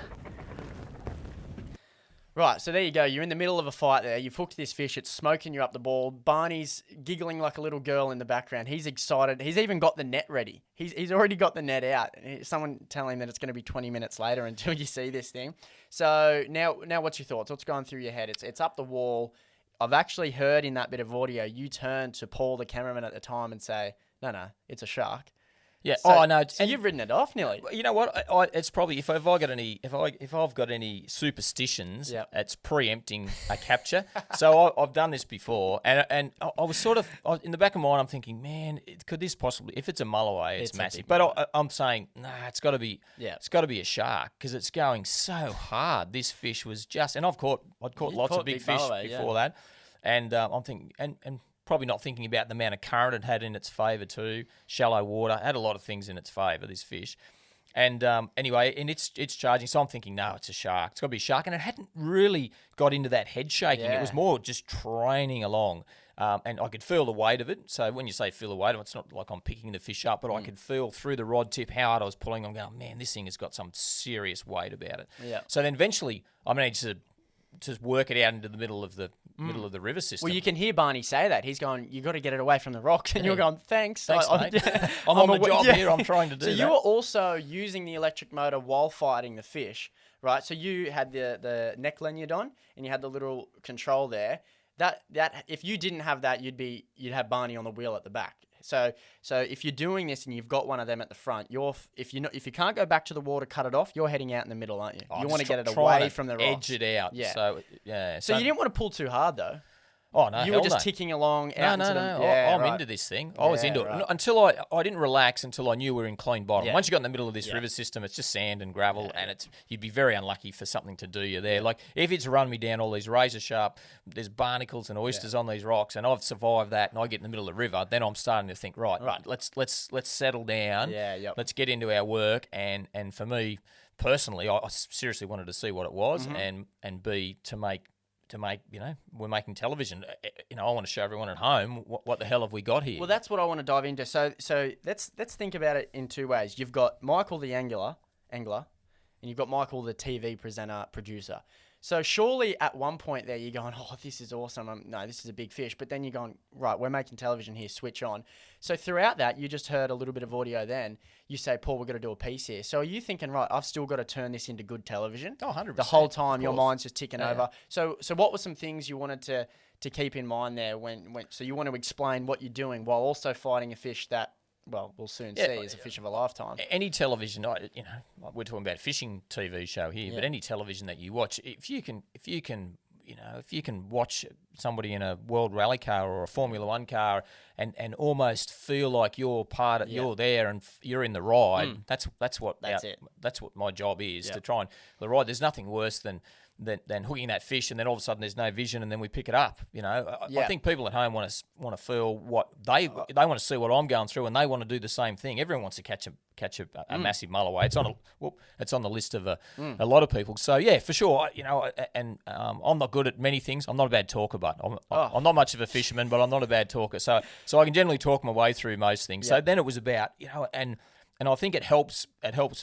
Right, so there you go. You're in the middle of a fight there. You've hooked this fish. It's smoking you up the ball. Barney's giggling like a little girl in the background. He's excited. He's even got the net ready. He's already got the net out. Someone tell him that it's going to be 20 minutes later until you see this thing. So now what's your thoughts? What's going through your head? It's up the wall. I've actually heard in that bit of audio you turn to Paul, the cameraman at the time, and say, no, it's a shark. Yeah. So, no. So you've ridden it off nearly. You know what? It's probably if I've got any superstitions, Yep. it's preempting a capture. So I've done this before, and I was sort of in the back of my mind. I'm thinking, man, could this possibly? If it's a Mulloway, it's a massive. big But I'm saying, it's got to be. Yeah. It's got to be a shark because it's going so hard. This fish was just, and I'd caught lots caught of big big fish Mulloway, before that, and I'm thinking, and probably not thinking about the amount of current it had in its favour too. Shallow water, had a lot of things in its favour, this fish. And anyway, and it's charging. So I'm thinking, no, it's a shark. It's got to be a shark. And it hadn't really got into that head shaking. It was more just training along. And I could feel the weight of it. So when you say feel the weight of it, it's not like I'm picking the fish up, but I could feel through the rod tip how hard I was pulling. I'm going, man, this thing has got some serious weight about it. Yeah. So then eventually I managed to work it out into the middle of the river system. Well, you can hear Barney say that. He's going, you got to get it away from the rocks. And you're going, thanks. Thanks, I- mate. I'm on the job yeah. here. I'm trying to do So that. you were also using the electric motor while fighting the fish, right? So you had the neck lanyard on, and you had the little control there. That if you didn't have that, you'd have Barney on the wheel at the back. So if you're doing this and you've got one of them at the front, if you can't go back to the water, cut it off. You're heading out in the middle, aren't you? You want to get it away from the rocks. Edge it out. Yeah. So yeah. So you didn't want to pull too hard though. Oh no, You hell were just no. ticking along No, out no, into the... no. Yeah, I'm right. into this thing. I was Yeah, into it right. until I didn't relax until I knew we were in clean bottom. Yeah. Once you got in the middle of this river system, it's just sand and gravel, and you'd be very unlucky for something to do you there. Like if it's run me down all these razor sharp, there's barnacles and oysters on these rocks, and I've survived that, and I get in the middle of the river, then I'm starting to think, right. Let's settle down. Yeah, yep. Let's get into our work, and for me personally, I seriously wanted to see what it was, and B, to make to make, we're making television. I want to show everyone at home what the hell have we got here. Well, that's what I want to dive into. So let's think about it in two ways. You've got Michael the angler, and you've got Michael the TV presenter, producer. So surely at one point there you're going, oh, this is awesome. No, this is a big fish. But then you're going, right, we're making television here, switch on. So throughout that, you just heard a little bit of audio then. You say, Paul, we're going to do a piece here. So are you thinking, right, I've still got to turn this into good television? Oh, 100%. The whole time your mind's just ticking Yeah. over. So what were some things you wanted to keep in mind there so you want to explain what you're doing while also fighting a fish that, well, we'll soon see is a fish of a lifetime. Any television, we're talking about a fishing TV show here, but any television that you watch, if you can watch somebody in a World Rally car or a Formula One car and almost feel like you're you're there and you're in the ride. That's what my job is, to try and the ride. There's nothing worse than hooking that fish and then all of a sudden there's no vision and then we pick it up. I think people at home want to feel what they want to see what I'm going through and they want to do the same thing. Everyone wants to catch a massive mulloway. It's on the list of a lot of people. So yeah, for sure. I'm not good at many things. I'm not a bad talker, but I'm not much of a fisherman, but I'm not a bad talker. So I can generally talk my way through most things. So then it was about and I think it helps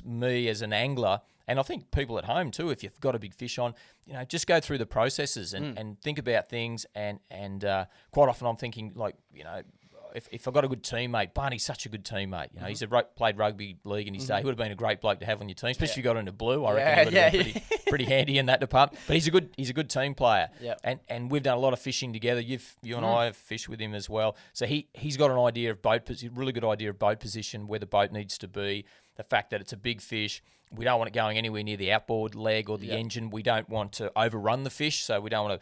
me as an angler. And I think people at home too, if you've got a big fish on, just go through the processes and think about things. And quite often I'm thinking like, if I've got a good teammate, Barney's such a good teammate. He's played rugby league in his day. He would have been a great bloke to have on your team, especially if you got into blue. I reckon he would have been pretty handy in that department. But he's a good team player. Yep. And we've done a lot of fishing together. You and I have fished with him as well. So he's got an idea of really good idea of boat position, where the boat needs to be, the fact that it's a big fish. We don't want it going anywhere near the outboard leg or the engine. We don't want to overrun the fish, so we don't want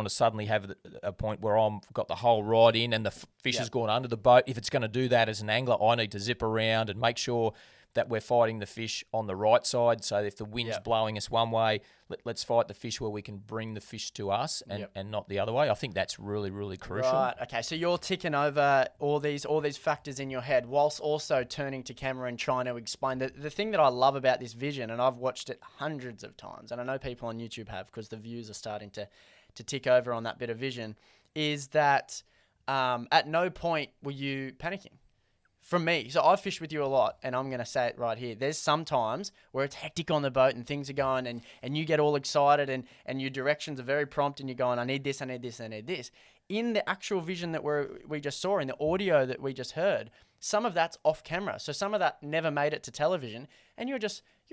to suddenly have a point where I've got the whole rod in and the fish has gone under the boat. If it's going to do that as an angler, I need to zip around and make sure that we're fighting the fish on the right side. So if the wind's blowing us one way, let's fight the fish where we can bring the fish to us and not the other way. I think that's really, really crucial. Right. Okay. So you're ticking over all these factors in your head whilst also turning to camera and trying to explain. The thing that I love about this vision, and I've watched it hundreds of times, and I know people on YouTube have because the views are starting to tick over on that bit of vision, is that at no point were you panicking. From me, so I've fished with you a lot, and I'm going to say it right here. There's some times where it's hectic on the boat and things are going, and you get all excited, and your directions are very prompt, and you're going, I need this, I need this, I need this. In the actual vision that we just saw, in the audio that we just heard, some of that's off camera. So some of that never made it to television, and you're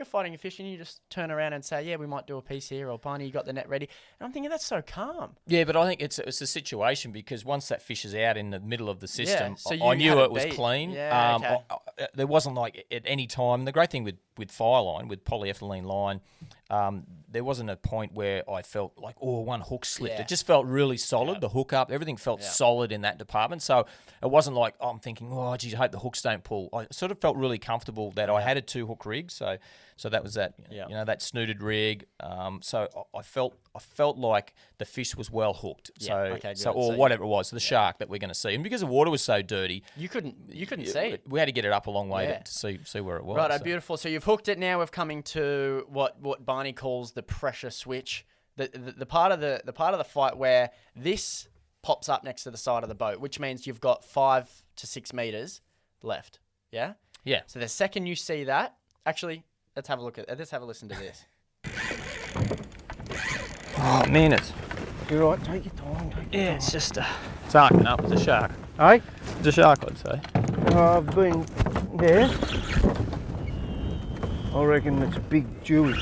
fighting a fish and you just turn around and say, yeah, we might do a piece here, or Barney, you got the net ready. And I'm thinking, that's so calm. Yeah, but I think it's a situation because once that fish is out in the middle of the system, so I knew it was beat. clean. Yeah, okay. There wasn't like at any time. The great thing with fire line, with polyethylene line, there wasn't a point where I felt like, one hook slipped. Yeah. It just felt really solid. The hook up, everything felt solid in that department. So it wasn't like, I'm thinking, oh, geez, I hope the hooks don't pull. I sort of felt really comfortable that I had a 2-hook rig. So that was that, that Snood Rig. So I felt like the fish was well hooked. Whatever it was, the shark that we're going to see. And because the water was so dirty, you couldn't see it. We had to get it up a long way to see where it was. Right, beautiful. So you've hooked it. Now we're coming to what Barney calls the pressure switch. The part of the fight where this pops up next to the side of the boat, which means you've got 5 to 6 meters left. Yeah. Yeah. So the second you see that, actually, let's have a listen to this. Oh man, You're right, take your time. it's just it's arcing up. It's a shark. Hey? It's a shark, I'd say. I've been there. I reckon it's a big Jewy.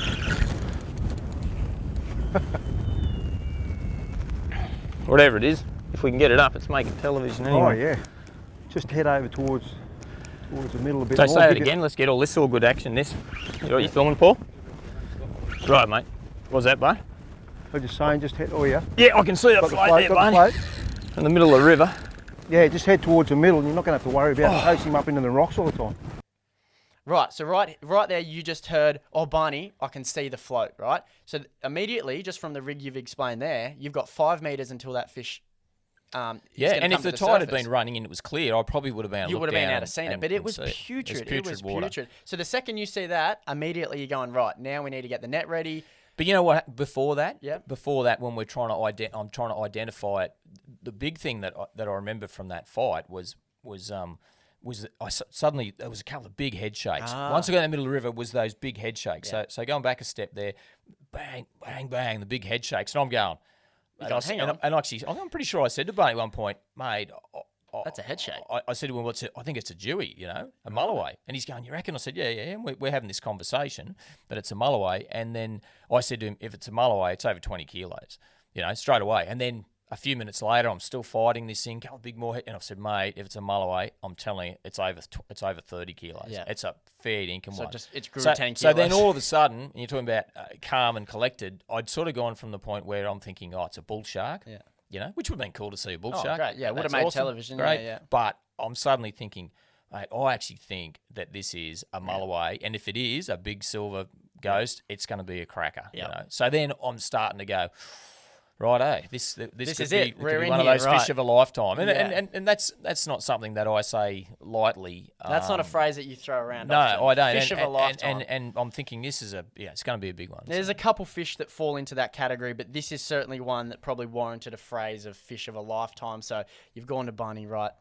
Whatever it is, if we can get it up, it's making television anyway. Oh yeah. Just head over towards the middle a bit So more. say it again. Let's get all this all good action. This. You filming, Paul? Right, mate. What's that, bud? I'm just saying, just head. Oh yeah. Yeah, I can see that Got the float float, there, got the Barney. float. In the middle of the river. Yeah, just head towards the middle, and you're not going to have to worry about chasing him up into the rocks all the time. Right, so right there you just heard, oh, Barney, I can see the float, right? So immediately, just from the rig you've explained there, you've got 5 meters until that fish and if the tide had been running and it was clear, I probably would have been able to You would have been able to see it, but it was putrid. It was water. putrid. So the second you see that, immediately you're going, right, now we need to get the net ready. But you know what? Before that, Yep. when we're trying to I'm trying to identify it. The big thing that I remember from that fight was suddenly there was a couple of big head shakes. Once I got in the middle of the river, was those big head shakes. Yeah. So going back a step there, bang, bang, bang, the big head shakes, and I'm going. Hang on. And actually, I'm pretty sure I said to Barney at one point, mate. That's a head shake. I said to him, I think it's a Dewey, a Mulloway. And he's going, you reckon? I said, yeah. And we're having this conversation that it's a Mulloway. And then I said to him, if it's a Mulloway, it's over 20 kilos, straight away. And then a few minutes later, I'm still fighting this thing, couple of big more, and I said, mate, if it's a Mulloway, I'm telling you, it's over 30 kilos. Yeah. It's a fair income So one. it's grew 10 kilos. So then all of a sudden, and you're talking about calm and collected, I'd sort of gone from the point where I'm thinking, it's a bull shark. Yeah. Which would have been cool to see a bull Oh, shark. great. Yeah, would have That's made awesome. television. Great. Yeah. But I'm suddenly thinking, mate, I actually think that this is a Mulloway, and if it is a big silver ghost, it's going to be a cracker. Yeah. So then I'm starting to go, righto, this could is be, it. it could We're be in one of here, those right. fish of a lifetime, and Yeah. and that's not something that I say lightly. That's not a phrase that you throw around. No, often. I don't. Fish and, of a lifetime. And I'm thinking this is it's going to be a big one. There's a couple fish that fall into that category, but this is certainly one that probably warranted a phrase of fish of a lifetime. So you've gone to Barney, right?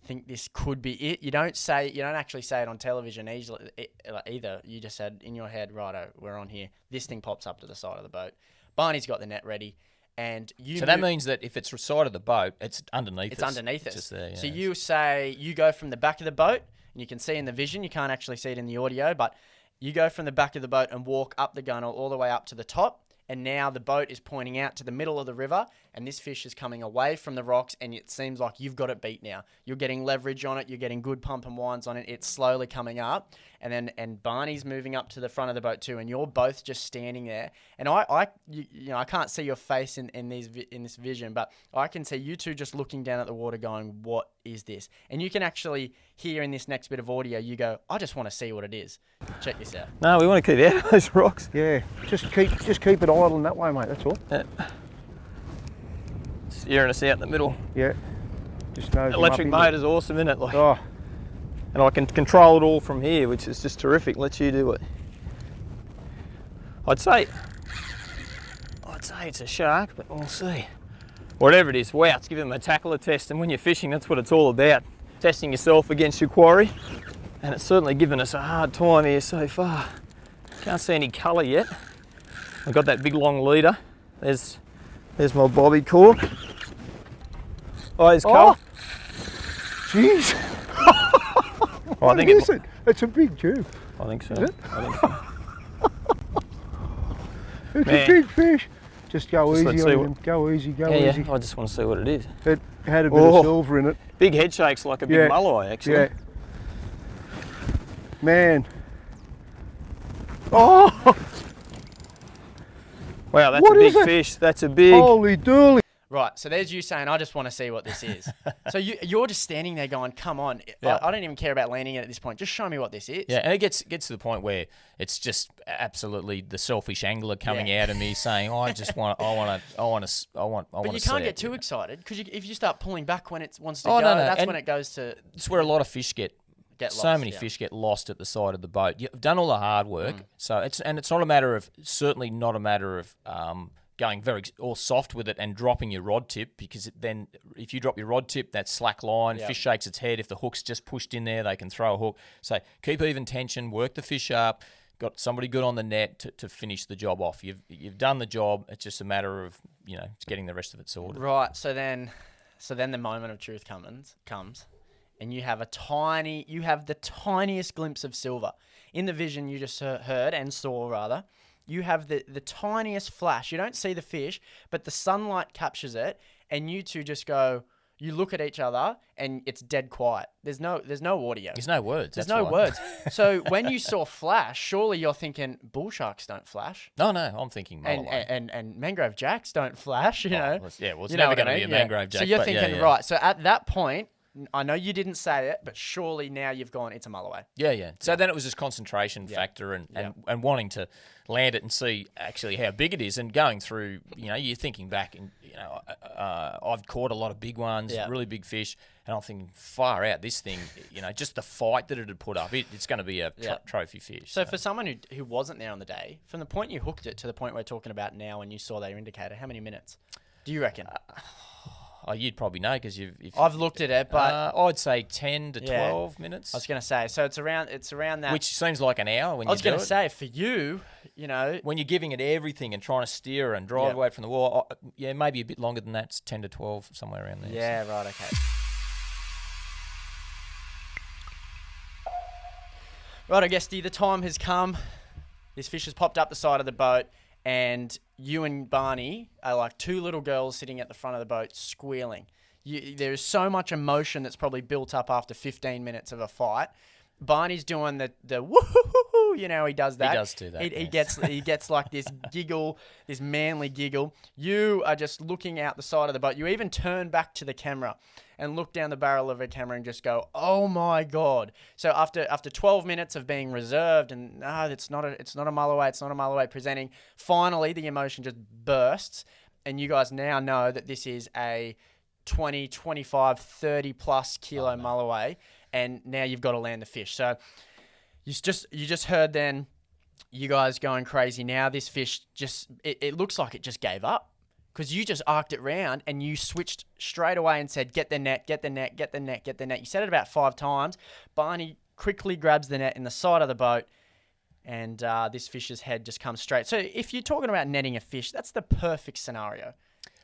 Think this could be it. You don't actually say it on television either. You just said in your head, righto, we're on here. This thing pops up to the side of the boat. Barney's got the net ready. And that means that if it's the side of the boat, it's underneath It's underneath us. Just there, So you go from the back of the boat, and you can see in the vision, you can't actually see it in the audio, but you go from the back of the boat and walk up the gunnel all the way up to the top, and now the boat is pointing out to the middle of the river, and this fish is coming away from the rocks, and it seems like you've got it beat now. You're getting leverage on it, you're getting good pump and winds on it, it's slowly coming up, and Barney's moving up to the front of the boat too, and you're both just standing there, and I can't see your face in this vision, but I can see you two just looking down at the water going, what is this? And you can actually hear in this next bit of audio, you go, I just want to see what it is. Check this out. No, we want to keep out of those rocks. Yeah, just keep it idling that way, mate. That's all. Steering us out in the middle. Yeah. Just nose them Electric up boat into- is awesome, isn't it? Like, Oh, and I can control it all from here, which is just terrific. Let you do it. I'd say it's a shark, but we'll see. Whatever it is, wow, it's giving them a tackler test, and when you're fishing, that's what it's all about. Testing yourself against your quarry, and it's certainly given us a hard time here so far. Can't see any colour yet. I've got that big long leader. There's my bobby cork. Oh, there's colour. jeez. Oh, I think What is it? It's a big tube. I think so. Is it? I think so. It's Man. a big fish. Just go Just let's easy see on what- him. Go easy, go Yeah, easy. I just want to see what it is. It had a bit Oh. of silver in it. Big head shakes like a big Yeah. mulloway, actually. Yeah. Man. Oh, Wow, that's What a is big it? fish. That's a big. holy dooly. Right, so there's you saying, I just want to see what this is. So you're just standing there going, come on. Yeah. I don't even care about landing it at this point. Just show me what this is. Yeah, and it gets to the point where it's just absolutely the selfish angler coming out of me saying, I want to But you see can't it. get too excited, because if you start pulling back when it wants to Oh, go, no, that's and when it goes to It's where a lot of fish get so lost, many yeah. fish get lost at the side of the boat. You've done all the hard work, so it's not a matter of going very all soft with it and dropping your rod tip, because then if you drop your rod tip, that's slack line. Yeah. Fish shakes its head. If the hook's just pushed in there, they can throw a hook. So keep even tension, work the fish up. Got somebody good on the net to finish the job off. You've done the job. It's just a matter of getting the rest of it sorted. Right, so then the moment of truth comes, and you have the tiniest glimpse of silver. In the vision you just heard and saw, rather, you have the tiniest flash. You don't see the fish, but the sunlight captures it, and you two just go, you look at each other, and it's dead quiet. There's no audio. There's no words. There's that's no right. words. So when you saw flash, surely you're thinking bull sharks don't flash. No, I'm thinking Mulloway. And mangrove jacks don't flash, you know. It's You know never what I going to be a mean? mangrove jack. So you're but thinking, yeah. right, so at that point, I know you didn't say it, but surely now you've gone, it's a Mulloway. Yeah. So then it was just concentration factor and wanting to land it and see actually how big it is, and going through, you're thinking back and, I've caught a lot of big ones, really big fish, and I'm thinking, far out, this thing, just the fight that it had put up, it's going to be a trophy fish. So for someone who wasn't there on the day, from the point you hooked it to the point we're talking about now when you saw that indicator, how many minutes do you reckon? You'd probably know because I've looked at it, but I'd say 10 to 12 minutes. I was going to say, so it's around that. Which seems like an hour when you do it. I was going to say, for you, when you're giving it everything and trying to steer and drive away from the wall, maybe a bit longer than that. It's 10 to 12, somewhere around there. Yeah, right, okay. Right, Guesty, the time has come. This fish has popped up the side of the boat, and you and Barney are like two little girls sitting at the front of the boat squealing. There is so much emotion that's probably built up after 15 minutes of a fight. Barney's doing the woo-hoo-hoo-hoo, he does that. He does do that. He gets like this giggle, this manly giggle. You are just looking out the side of the boat. You even turn back to the camera and look down the barrel of a camera and just go, "Oh my God!" So after 12 minutes of being reserved and it's not a Mulloway presenting, finally the emotion just bursts, and you guys now know that this is a 20, 25, 30 plus kilo Mulloway, and now you've got to land the fish. So you just heard then you guys going crazy. Now this fish it looks like it just gave up. Because you just arced it round and you switched straight away and said, get the net, get the net, get the net, get the net. You said it about 5 times. Barney quickly grabs the net in the side of the boat, and this fish's head just comes straight. So if you're talking about netting a fish, that's the perfect scenario.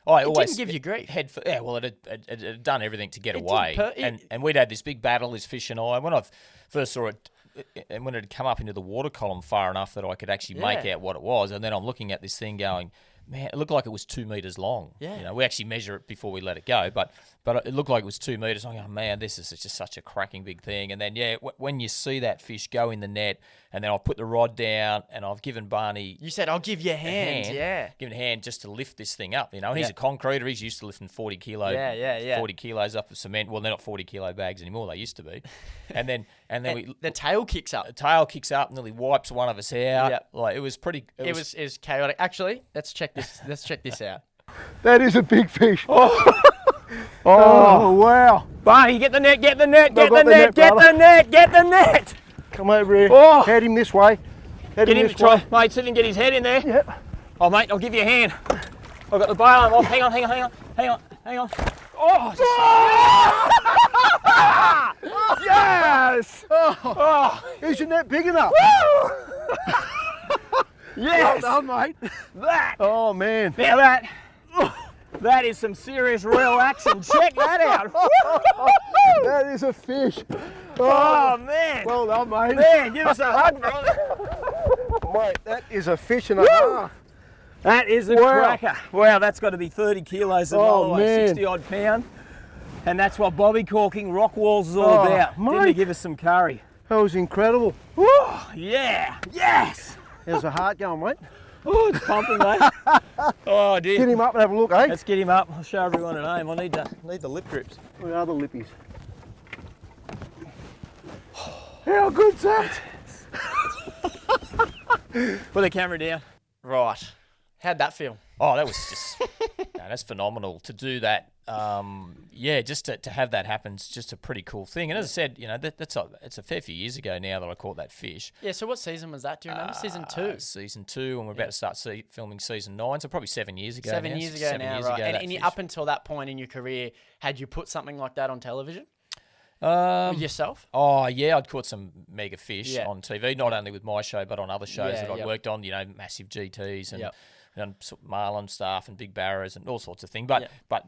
It didn't give you grief. It had done everything to get away. And we'd had this big battle, this fish and I. When I first saw it, and when it had come up into the water column far enough that I could actually make out what it was, and then I'm looking at this thing going, man, it looked like it was 2 meters long. Yeah. We actually measure it before we let it go, but it looked like it was 2 meters. I'm going, man, this is just such a cracking big thing. And then, when you see that fish go in the net, and then I've put the rod down, and I've given Barney... You said, I'll give you a hand. Give him a hand just to lift this thing up. And he's a concreter. He's used to lifting 40 kilo, 40 kilos up of cement. Well, they're not 40 kilo bags anymore. They used to be. And then the tail kicks up. The tail kicks up and nearly wipes one of us out. Yep. Like, it was pretty... It was chaotic. Actually, let's check this out. That is a big fish. Oh, wow. Barney, get the net, get the net, get I've got the the net, net, get the brother. net, get the net. Come over here. Oh. Head him this way. Get him to try, mate, see if you can get his head in there. Yep. Oh, mate, I'll give you a hand. I've got the bail arm off. Hang on. Oh, Yes! oh, Is your net big enough? yes. Well done, mate. That. Oh, man. Now that is some serious real action. Check that out. That is a fish. Oh, man. Well done, mate. Man, give us a hug, brother. Mate, that is a fish and a half. That is a cracker. Wow, that's got to be 30 kilos of Mulloway, man. 60 odd pound. And that's what bobby corking rock walls is all about. Didn't he mate. give us some curry? That was incredible. Woo, yeah, yes. There's a heart going, mate. Oh, it's pumping, mate. Oh, dear. Get him up and have a look, eh? Let's get him up. I'll show everyone at home. I need the lip grips. Where are the lippies? How good's that? Put the camera down. Right. How'd that feel? Oh, that was just... that's phenomenal to do that. Just to have that happen is just a pretty cool thing. And as I said, it's a fair few years ago now that I caught that fish. Yeah, so what season was that? Do you remember? Season 2? Season 2, and we're about to start filming season 9, so probably 7 years ago 7 now. years ago now, right. And up until that point in your career, had you put something like that on television? Yourself? Oh, yeah, I'd caught some mega fish on TV, not only with my show, but on other shows that I'd worked on, massive GTs and marlin stuff and big barrows and all sorts of things. But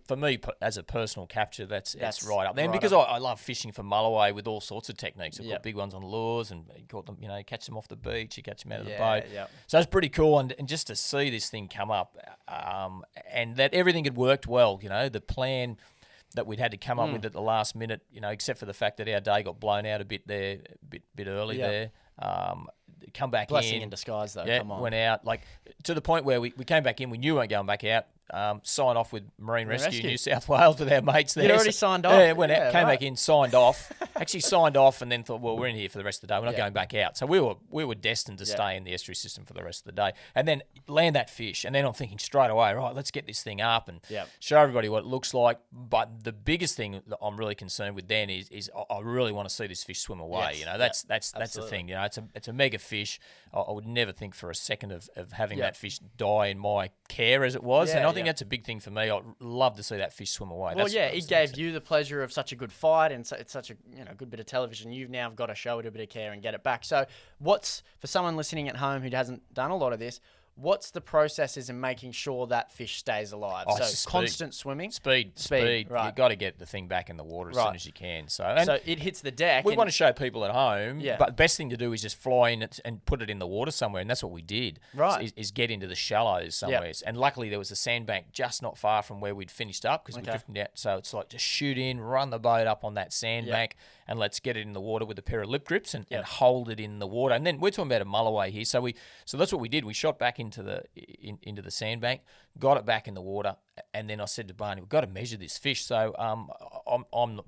for me, as a personal capture, that's right up there. And because I love fishing for Mulloway with all sorts of techniques. I've got big ones on lures and you caught them, catch them off the beach, you catch them out of the boat. So it's pretty cool. And just to see this thing come up and that everything had worked well, the plan that we'd had to come up with at the last minute, except for the fact that our day got blown out a bit there, bit early there. Come back Blessing in disguise, though. Yeah, Come on. went out to the point where we came back in. We knew we weren't going back out. signed off with Marine Rescue New South Wales with our mates there. You'd already signed off? Yeah, went out, came back in, signed off. Actually signed off and then thought, well, we're in here for the rest of the day. We're not going back out. So we were destined to stay in the estuary system for the rest of the day. And then land that fish. And then I'm thinking straight away, right, let's get this thing up and show everybody what it looks like. But the biggest thing that I'm really concerned with then is I really want to see this fish swim away. Yes. You know, that's the thing. You know, it's a mega fish. I would never think for a second of having that fish die in my care as it was. And I think that's a big thing for me. I'd love to see that fish swim away. Well, it gave you the pleasure of such a good fight, and it's such a good bit of television. You've now got to show it a bit of care and get it back. So for someone listening at home who hasn't done a lot of this, what's the processes in making sure that fish stays alive? So constant swimming? Speed. Right. You've got to get the thing back in the water as soon as you can. So it hits the deck. We want to show people at home, but the best thing to do is just fly in and put it in the water somewhere, and that's what we did. Right. Is get into the shallows somewhere. Yep. And luckily there was a sandbank just not far from where we'd finished up because we drifted out. So it's like just shoot in, run the boat up on that sandbank, and let's get it in the water with a pair of lip grips and hold it in the water. And then we're talking about a Mulloway here. So that's what we did. We shot back into the sandbank, got it back in the water, and then I said to Barney, we've got to measure this fish. So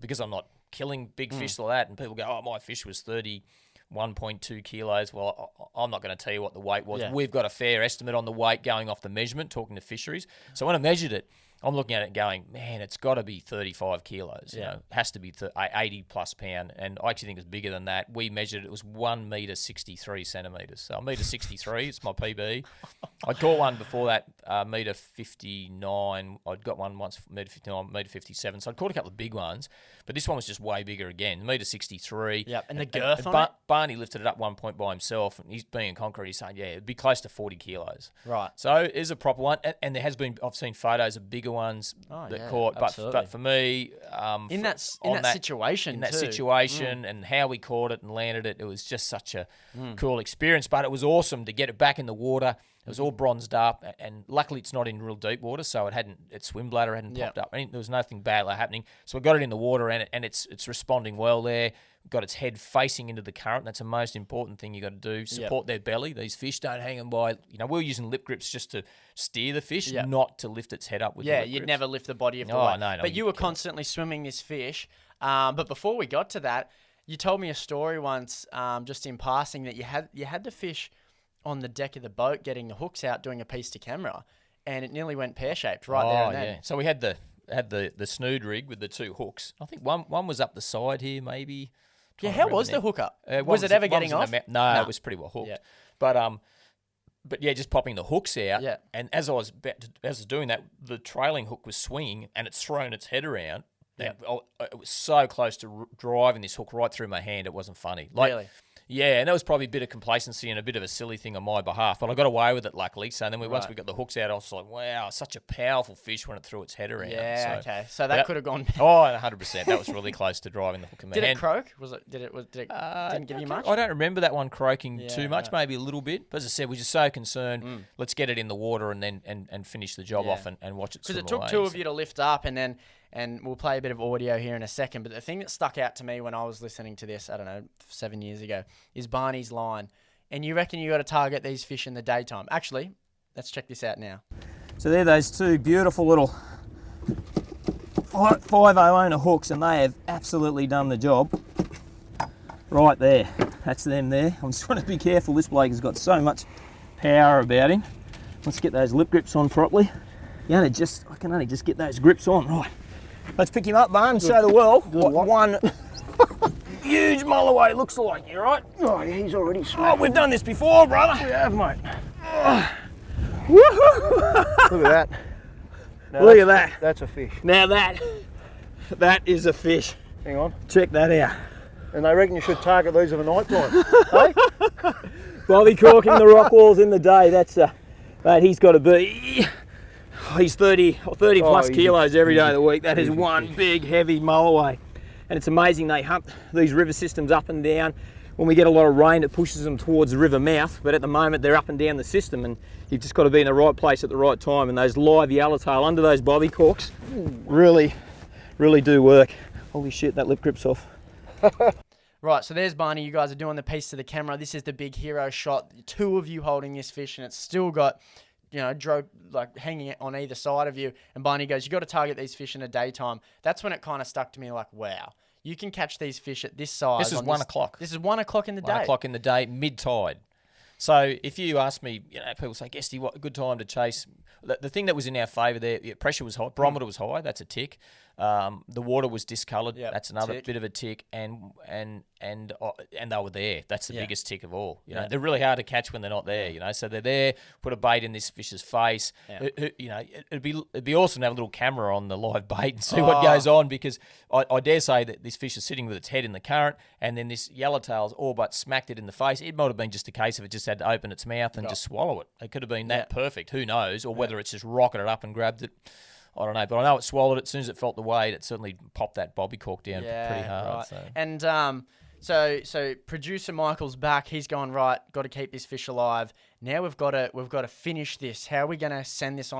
because I'm not killing big fish like that, and people go, oh, my fish was 31.2 kilos. Well, I'm not going to tell you what the weight was. We've got a fair estimate on the weight going off the measurement, talking to fisheries. So when I measured it, I'm looking at it going, man, it's got to be 35 kilos. You know, it has to be 80 plus pound. And I actually think it's bigger than that. We measured it was 1 metre 63 centimetres. So 1 metre 63, it's my PB. I caught one before that, metre 59. I'd got one once, metre 59, metre 57. So I'd caught a couple of big ones. But this one was just way bigger again, metre 63. Yep, and the girth on it? Barney lifted it up one point by himself, and he's being in concrete. He's saying, it'd be close to 40 kilos. Right. So it is a proper one. And there has been, I've seen photos of bigger ones that caught. But for me, in that situation, and how we caught it and landed it, it was just such a cool experience. But it was awesome to get it back in the water. It was all bronzed up, and luckily it's not in real deep water, so its swim bladder hadn't popped up. There was nothing bad happening. So we got it in the water, and it's responding well there. We've got its head facing into the current. That's the most important thing you got to do. Support their belly. These fish don't hang them by. We're using lip grips just to steer the fish, not to lift its head up with the lip you'd grips. never lift the body of the weight. No. But you were constantly swimming this fish. But before we got to that, you told me a story once, just in passing, that you had the fish on the deck of the boat getting the hooks out, doing a piece to camera, and it nearly went pear-shaped there and then. So we had the Snood Rig with the two hooks. I think one was up the side here, maybe. How was the hook up? Was it ever getting off? No, it was pretty well hooked. Yeah. But just popping the hooks out. Yeah. And as I was doing that, the trailing hook was swinging, and it's thrown its head around. Yeah. It was so close to driving this hook right through my hand. It wasn't funny. Really? Yeah, and that was probably a bit of complacency and a bit of a silly thing on my behalf, but I got away with it luckily. So then once we got the hooks out, I was like, wow, such a powerful fish when it threw its head around. Yeah, okay. So that could have gone. 100%. That was really close to driving the hook in my hand. Did it croak? Didn't give you much? I don't remember that one croaking too much, maybe a little bit. But as I said, we're just so concerned. Let's get it in the water and then and finish the job off and watch it swim away. Because it took two of you to lift up, and we'll play a bit of audio here in a second, but the thing that stuck out to me when I was listening to this, 7 years ago, is Barney's line. And you reckon you got to target these fish in the daytime. Actually, let's check this out now. So they're those two beautiful little 5.0 owner hooks, and they have absolutely done the job. Right there, that's them there. I'm just trying to be careful. This bloke has got so much power about him. Let's get those lip grips on properly. I can only just get those grips on. Right. Let's pick him up, Barn, and show the world what one huge Mulloway looks like. You right? Oh, yeah, he's already smashed. We've done this before, brother. We have, mate. Woohoo! Look at that. Now Look at that. That's a fish. Now that is a fish. Hang on. Check that out. And they reckon you should target these of a night time. Hey? Bobby corking the rock walls in the day. Mate, he's got to be. He's 30 plus kilos every day of the week. That is one big, heavy Mulloway. And it's amazing, they hunt these river systems up and down. When we get a lot of rain, it pushes them towards the river mouth, but at the moment they're up and down the system, and you've just got to be in the right place at the right time. And those live yellowtail under those bobby corks really, really do work. Holy shit, that lip grip's off. Right, so there's Barney. You guys are doing the piece to the camera. This is the big hero shot. Two of you holding this fish, and it's still got hanging on either side of you. And Barney goes, you got to target these fish in the daytime. That's when it kind of stuck to me like, wow, you can catch these fish at this size. This is 1 o'clock. This is 1 o'clock in the day. 1 o'clock in the day, mid-tide. So if you ask me, people say, Guesty, what a good time to chase. The thing that was in our favour there, pressure was high, barometer was high, that's a tick. The water was discoloured, that's another bit of a tick, and they were there. That's the biggest tick of all. They're really hard to catch when they're not there. So they're there, put a bait in this fish's face. It'd be awesome to have a little camera on the live bait and see what goes on, because I dare say that this fish is sitting with its head in the current, and then this yellowtail's all but smacked it in the face. It might have been just a case of it just had to open its mouth and just swallow it. It could have been that perfect. Who knows? Or whether it's just rocketed up and grabbed it. I don't know, but I know it swallowed it. As soon as it felt the weight, it certainly popped that bobby cork down pretty hard. Right. So. And so producer Michael's back. He's gone, right, got to keep this fish alive. Now we've got to finish this. How are we going to send this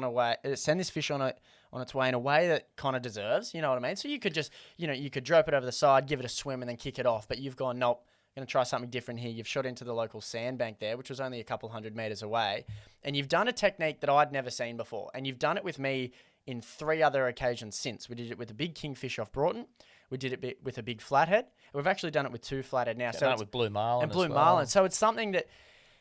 fish on its way in a way that kind of deserves? You know what I mean? So you could just, you could drop it over the side, give it a swim, and then kick it off. But you've gone, nope. Going to try something different here. You've shot into the local sandbank there, which was only a couple hundred metres away. And you've done a technique that I'd never seen before. And you've done it with me in 3 other occasions since. We did it with a big kingfish off Broughton. We did it with a big flathead. We've actually done it with 2 flathead now. Done it with blue marlin and blue marlin. So it's something that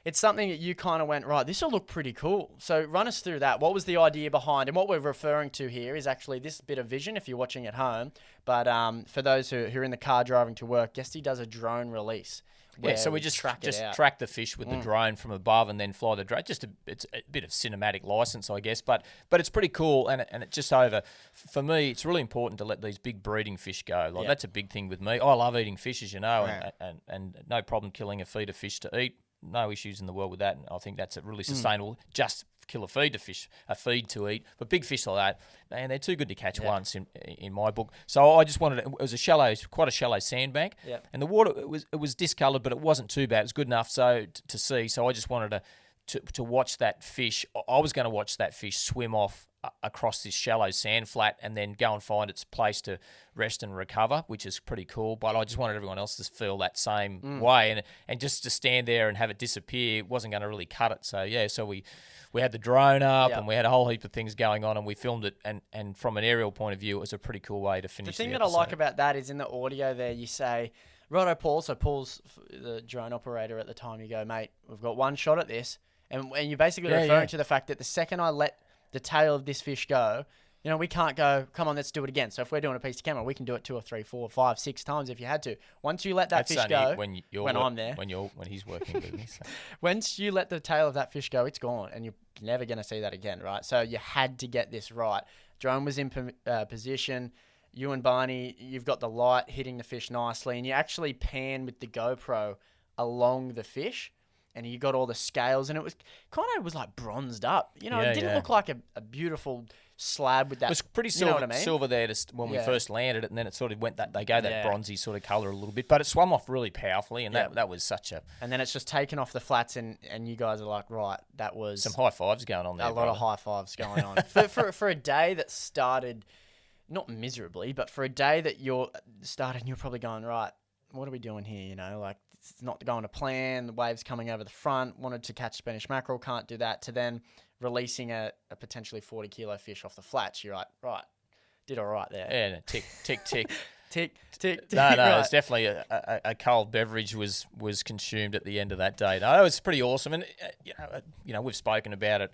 you kind of went, right, this will look pretty cool. So run us through that. What was the idea behind? And what we're referring to here is actually this bit of vision if you're watching at home. But for those who are in the car driving to work, Guesty does a drone release. Yeah, so we just track the fish with the drone from above and then fly the drone. It's a bit of cinematic license, I guess, but it's pretty cool. And it just for me, it's really important to let these big breeding fish go. That's a big thing with me. I love eating fish, as you know, and no problem killing a feed of fish to eat. No issues in the world with that. And I think that's a really sustainable. Just kill a feed to eat. But big fish like that, man, they're too good to catch once in my book. So I just wanted it was quite a shallow sandbank, and the water it was discoloured, but it wasn't too bad. It was good enough to see. So I just wanted to watch that fish. I was going to watch that fish swim off across this shallow sand flat and then go and find its place to rest and recover, which is pretty cool. But I just wanted everyone else to feel that same way, and just to stand there and have it disappear wasn't going to really cut it. So we had the drone up and we had a whole heap of things going on, and we filmed it, and from an aerial point of view, it was a pretty cool way to finish the thing episode. that I like about that is in the audio there you say, righto Paul, so Paul's the drone operator at the time, you go, mate, we've got one shot at this, and you're basically referring to the fact that the second I let the tail of this fish go, we can't go, come on, let's do it again. So if we're doing a piece of camera, we can do it 2 or 3, 4, 5, 6 times if you had to. Once you let that fish go, when I'm there, when he's working with me. So. Once you let the tail of that fish go, it's gone, and you're never going to see that again, right? So you had to get this right. Drone was in position. You and Barney, you've got the light hitting the fish nicely, and you actually pan with the GoPro along the fish. And you got all the scales, and it was like bronzed up. It didn't look like a beautiful slab with that. It was pretty silver there when we first landed it, and then it sort of went that bronzy sort of colour a little bit. But it swam off really powerfully, and that was such a. And then it's just taken off the flats, and you guys are like, right, that was some high fives going on there. A lot of high fives going on for a day that started not miserably, but for a day that you're probably going, right, what are we doing here? It's not going to plan. The waves coming over the front. Wanted to catch Spanish mackerel. Can't do that. To then releasing a potentially 40-kilo fish off the flats. You're like, right, did all right there. Yeah, tick, tick, tick. tick, tick. No, right. It's definitely a cold beverage was consumed at the end of that day. No, it was pretty awesome, and we've spoken about it.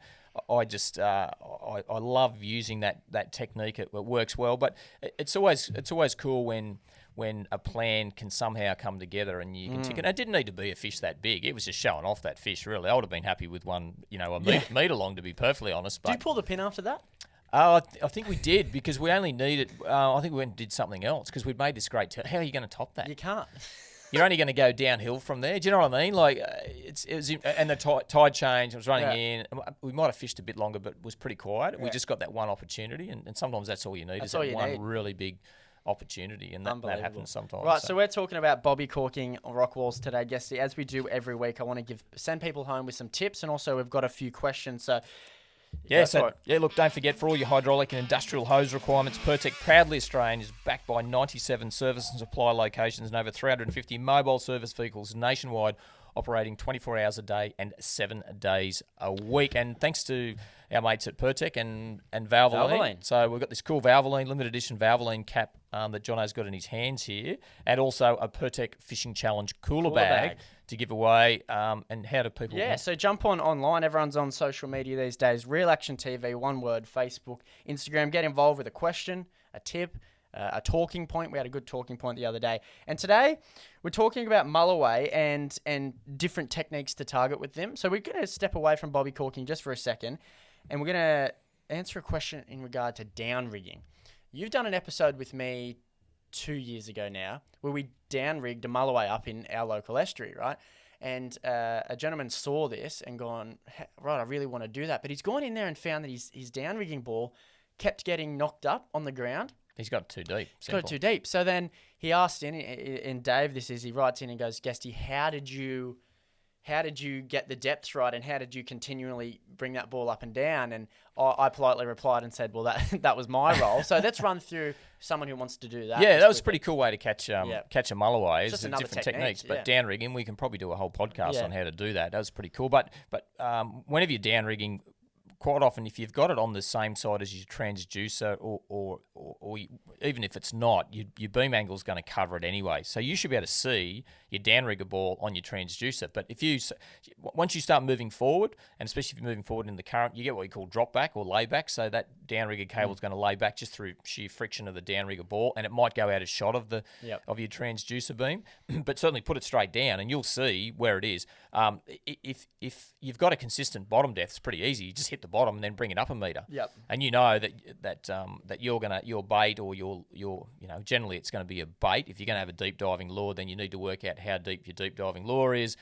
I love using that technique. It works well, but it's always cool when a plan can somehow come together and you can tick it. And it didn't need to be a fish that big. It was just showing off that fish, really. I would have been happy with one, a metre long, to be perfectly honest. But did you pull the pin after that? I think we did, because we only needed. I think we went and did something else, because we'd made this great. How are you going to top that? You can't. You're only going to go downhill from there. Do you know what I mean? Like it was, and the tide change. I was running in. We might have fished a bit longer, but it was pretty quiet. Yeah. We just got that one opportunity, and sometimes that's all you need. That's is that one really big opportunity, and that happens sometimes. Right, so we're talking about bobby corking rock walls today, Guesty. As we do every week, I want to send people home with some tips, and also we've got a few questions. So. Look, don't forget, for all your hydraulic and industrial hose requirements, Pertec, proudly Australian, is backed by 97 service and supply locations and over 350 mobile service vehicles nationwide, operating 24 hours a day and 7 days a week. And thanks to our mates at Pertec and Valvoline. Valvoline. So we've got this cool Valvoline, limited edition Valvoline cap that Jono's got in his hands here, and also a Pertec Fishing Challenge cooler bag to give away. And how do people... Yeah, so jump on online. Everyone's on social media these days. Real Action TV, one word, Facebook, Instagram. Get involved with a question, a tip, a talking point. We had a good talking point the other day. And today, we're talking about Mulloway and different techniques to target with them. So we're going to step away from bobby corking just for a second, and we're going to answer a question in regard to downrigging. You've done an episode with me 2 years ago now where we downrigged a Mulloway up in our local estuary, right? And a gentleman saw this and gone, right, I really want to do that. But he's gone in there and found that his downrigging ball kept getting knocked up on the ground. He's got it too deep. He's got it too deep. So then he asked in Dave, he writes in and goes, Guesty, how did you get the depths right, and how did you continually bring that ball up and down? And I politely replied and said, well, that was my role. So let's run through someone who wants to do that. Yeah, that was a pretty cool way to catch a Mulloway. Just It's another different technique, techniques. But downrigging, we can probably do a whole podcast on how to do that. That was pretty cool. But whenever you're downrigging, quite often, if you've got it on the same side as your transducer, or even if it's not, your beam angle is going to cover it anyway. So you should be able to see your downrigger ball on your transducer. But once you start moving forward, and especially if you're moving forward in the current, you get what you call drop back or layback. So that downrigger cable is going to lay back just through sheer friction of the downrigger ball, and it might go out of shot of of your transducer beam. But certainly put it straight down, and you'll see where it is. If you've got a consistent bottom depth, it's pretty easy. You just hit the bottom and then bring it up a meter. Yep. And you know that your bait or your generally it's going to be a bait. If you're going to have a deep diving lure, then you need to work out how deep your deep diving lure is,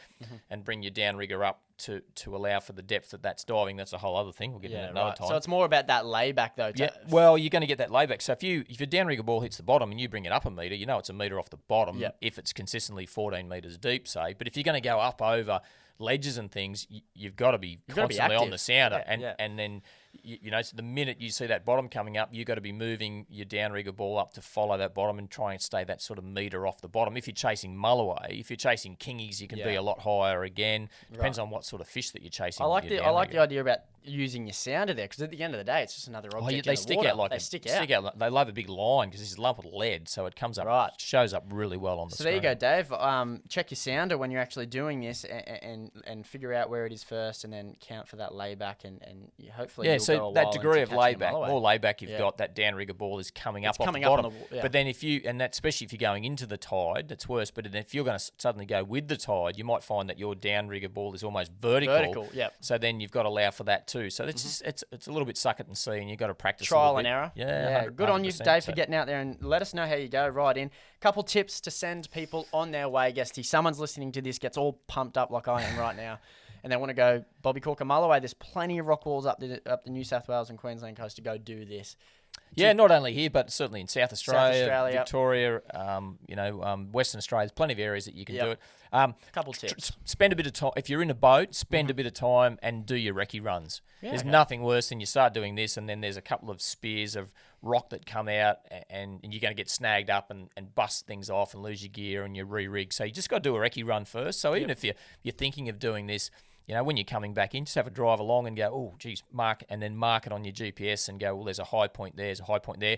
and bring your downrigger up to allow for the depth that's diving. That's a whole other thing. We'll get into that another time. So it's more about that layback though. Well, you're going to get that layback. So if your downrigger ball hits the bottom and you bring it up a meter, you know it's a meter off the bottom. If it's consistently 14 meters deep, say. But if you're going to go up over ledges and things, you've got to be constantly on the sounder, and then so the minute you see that bottom coming up, you've got to be moving your downrigger ball up to follow that bottom and try and stay that sort of meter off the bottom. If you're chasing Mulloway, if you're chasing kingies, you can be a lot higher again. Depends on what sort of fish that you're chasing. I like the idea about using your sounder there, because at the end of the day, it's just another object. They in stick the water. out like they stick out. They love a big line because this is a lump of lead, so it comes up, shows up really well on the screen. So there you go, Dave. Check your sounder when you're actually doing this, and figure out where it is first, and then count for that layback, and hopefully you'll go a that while degree of layback, more layback you've got, that downrigger ball is coming up off the bottom. But then especially if you're going into the tide, that's worse. But then if you're going to suddenly go with the tide, you might find that your downrigger ball is almost vertical. So then you've got to allow for that too. So it's a little bit suck it and see, and you've got to practice trial and error. Yeah, good on you, Dave, for getting out there, and let us know how you go. Right in. Couple tips to send people on their way, Guesty. Someone's listening to this, gets all pumped up like I am right now, and they want to go bobby cork or Mulloway. There's plenty of rock walls up the New South Wales and Queensland coast to go do this. Yeah, not only here, but certainly in South Australia, Victoria, Western Australia. There's plenty of areas that you can do it. Couple tips. Spend a bit of time. If you're in a boat, spend a bit of time and do your recce runs. There's nothing worse than you start doing this, and then there's a couple of spears of rock that come out, and you're going to get snagged up and bust things off and lose your gear and your re-rig. So you just got to do a recce run first. So even if you're thinking of doing this, when you're coming back in, just have a drive along and go, oh, geez, mark it on your GPS and go, well, there's a high point there, there's a high point there.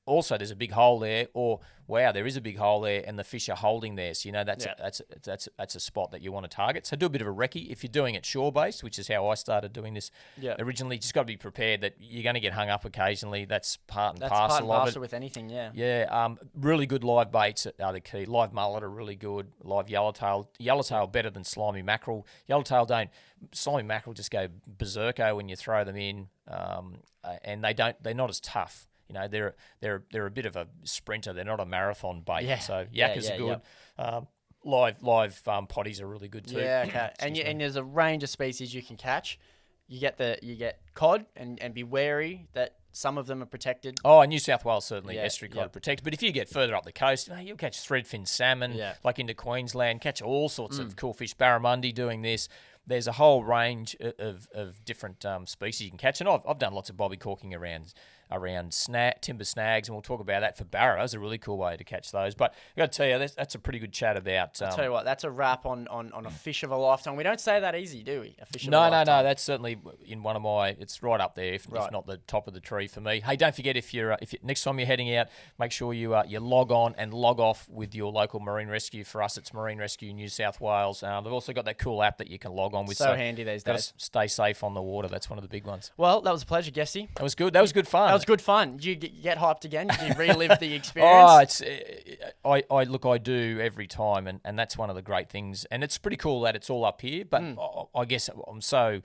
Also, there's a big hole there, or wow, there is a big hole there, and the fish are holding there. So that's a spot that you want to target. So do a bit of a recce. If you're doing it shore based, which is how I started doing this originally, just got to be prepared that you're going to get hung up occasionally. That's part and parcel of it. With anything, really good live baits are the key. Live mullet are really good. Live yellowtail better than slimy mackerel. Slimy mackerel just go berserko when you throw them in, and they're not as tough. They're a bit of a sprinter. They're not a marathon bait. So yakkers are good. Live potties are really good too. Yeah, okay. And there's a range of species you can catch. You get cod, and be wary that some of them are protected. Oh, New South Wales certainly estuary cod are protected. But if you get further up the coast, you'll catch threadfin salmon. Like into Queensland, catch all sorts of cool fish. Barramundi doing this. There's a whole range of different species you can catch, and I've done lots of bobby corking around around timber snags, and we'll talk about that for barrows. A really cool way to catch those. But I've got to tell you, that's a pretty good chat about. I'll tell you what, that's a wrap on a fish of a lifetime. We don't say that easy, do we? A fish of a No. lifetime. That's certainly in one of my. It's right up there, if not the top of the tree for me. Hey, don't forget if you next time you're heading out, make sure you log on and log off with your local marine rescue. For us, it's Marine Rescue New South Wales. They've also got that cool app that you can log on with. So handy these Gotta days. stay safe on the water. That's one of the big ones. Well, that was a pleasure, Guesty. That was good. That was good fun. That was good fun. Did you get hyped again? Did you relive the experience? I do every time, and that's one of the great things. And it's pretty cool that it's all up here. But I guess I'm so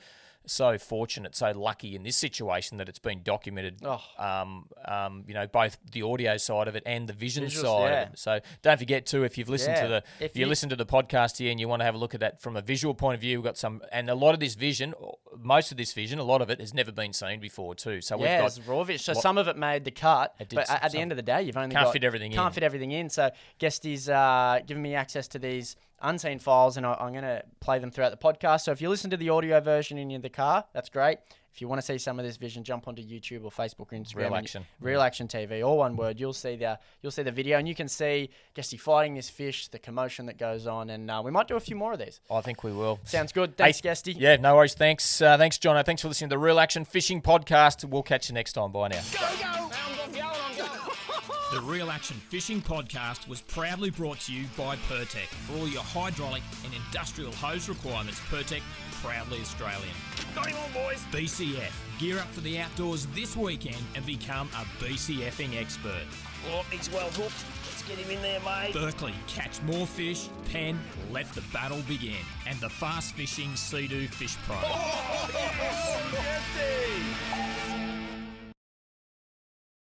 fortunate, so lucky in this situation that it's been documented. Both the audio side of it and the vision Visuals, side yeah. of it. So don't forget to, if you've listened to If you you- listen to the podcast here and you want to have a look at that from a visual point of view, we've got some, and a lot of this vision, most of this vision, a lot of it has never been seen before too. So we've got it's raw fish. So some of it made the cut, It did but at the some. end of the day, you've only Can't got, fit everything in. Can't fit everything in. So Guesty's giving me access to these unseen files, and I'm going to play them throughout the podcast. So if you listen to the audio version in the car, that's great. If you want to see some of this vision, jump onto YouTube or Facebook or Instagram. Real Action. Real Action TV, all one word. You'll see the video, and you can see Guesty fighting this fish, the commotion that goes on, and we might do a few more of these. I think we will. Sounds good. Thanks, Guesty. Yeah, no worries. Thanks, Jono. Thanks for listening to the Real Action Fishing Podcast. We'll catch you next time. Bye now. The Real Action Fishing Podcast was proudly brought to you by Pertec. For all your hydraulic and industrial hose requirements, Pertec, proudly Australian. Got him on, boys. BCF. Gear up for the outdoors this weekend and become a BCFing expert. Oh, he's well hooked. Let's get him in there, mate. Berkeley, catch more fish. Penn, let the battle begin. And the Fast Fishing Sea-Doo Fish Pro. Oh, yes,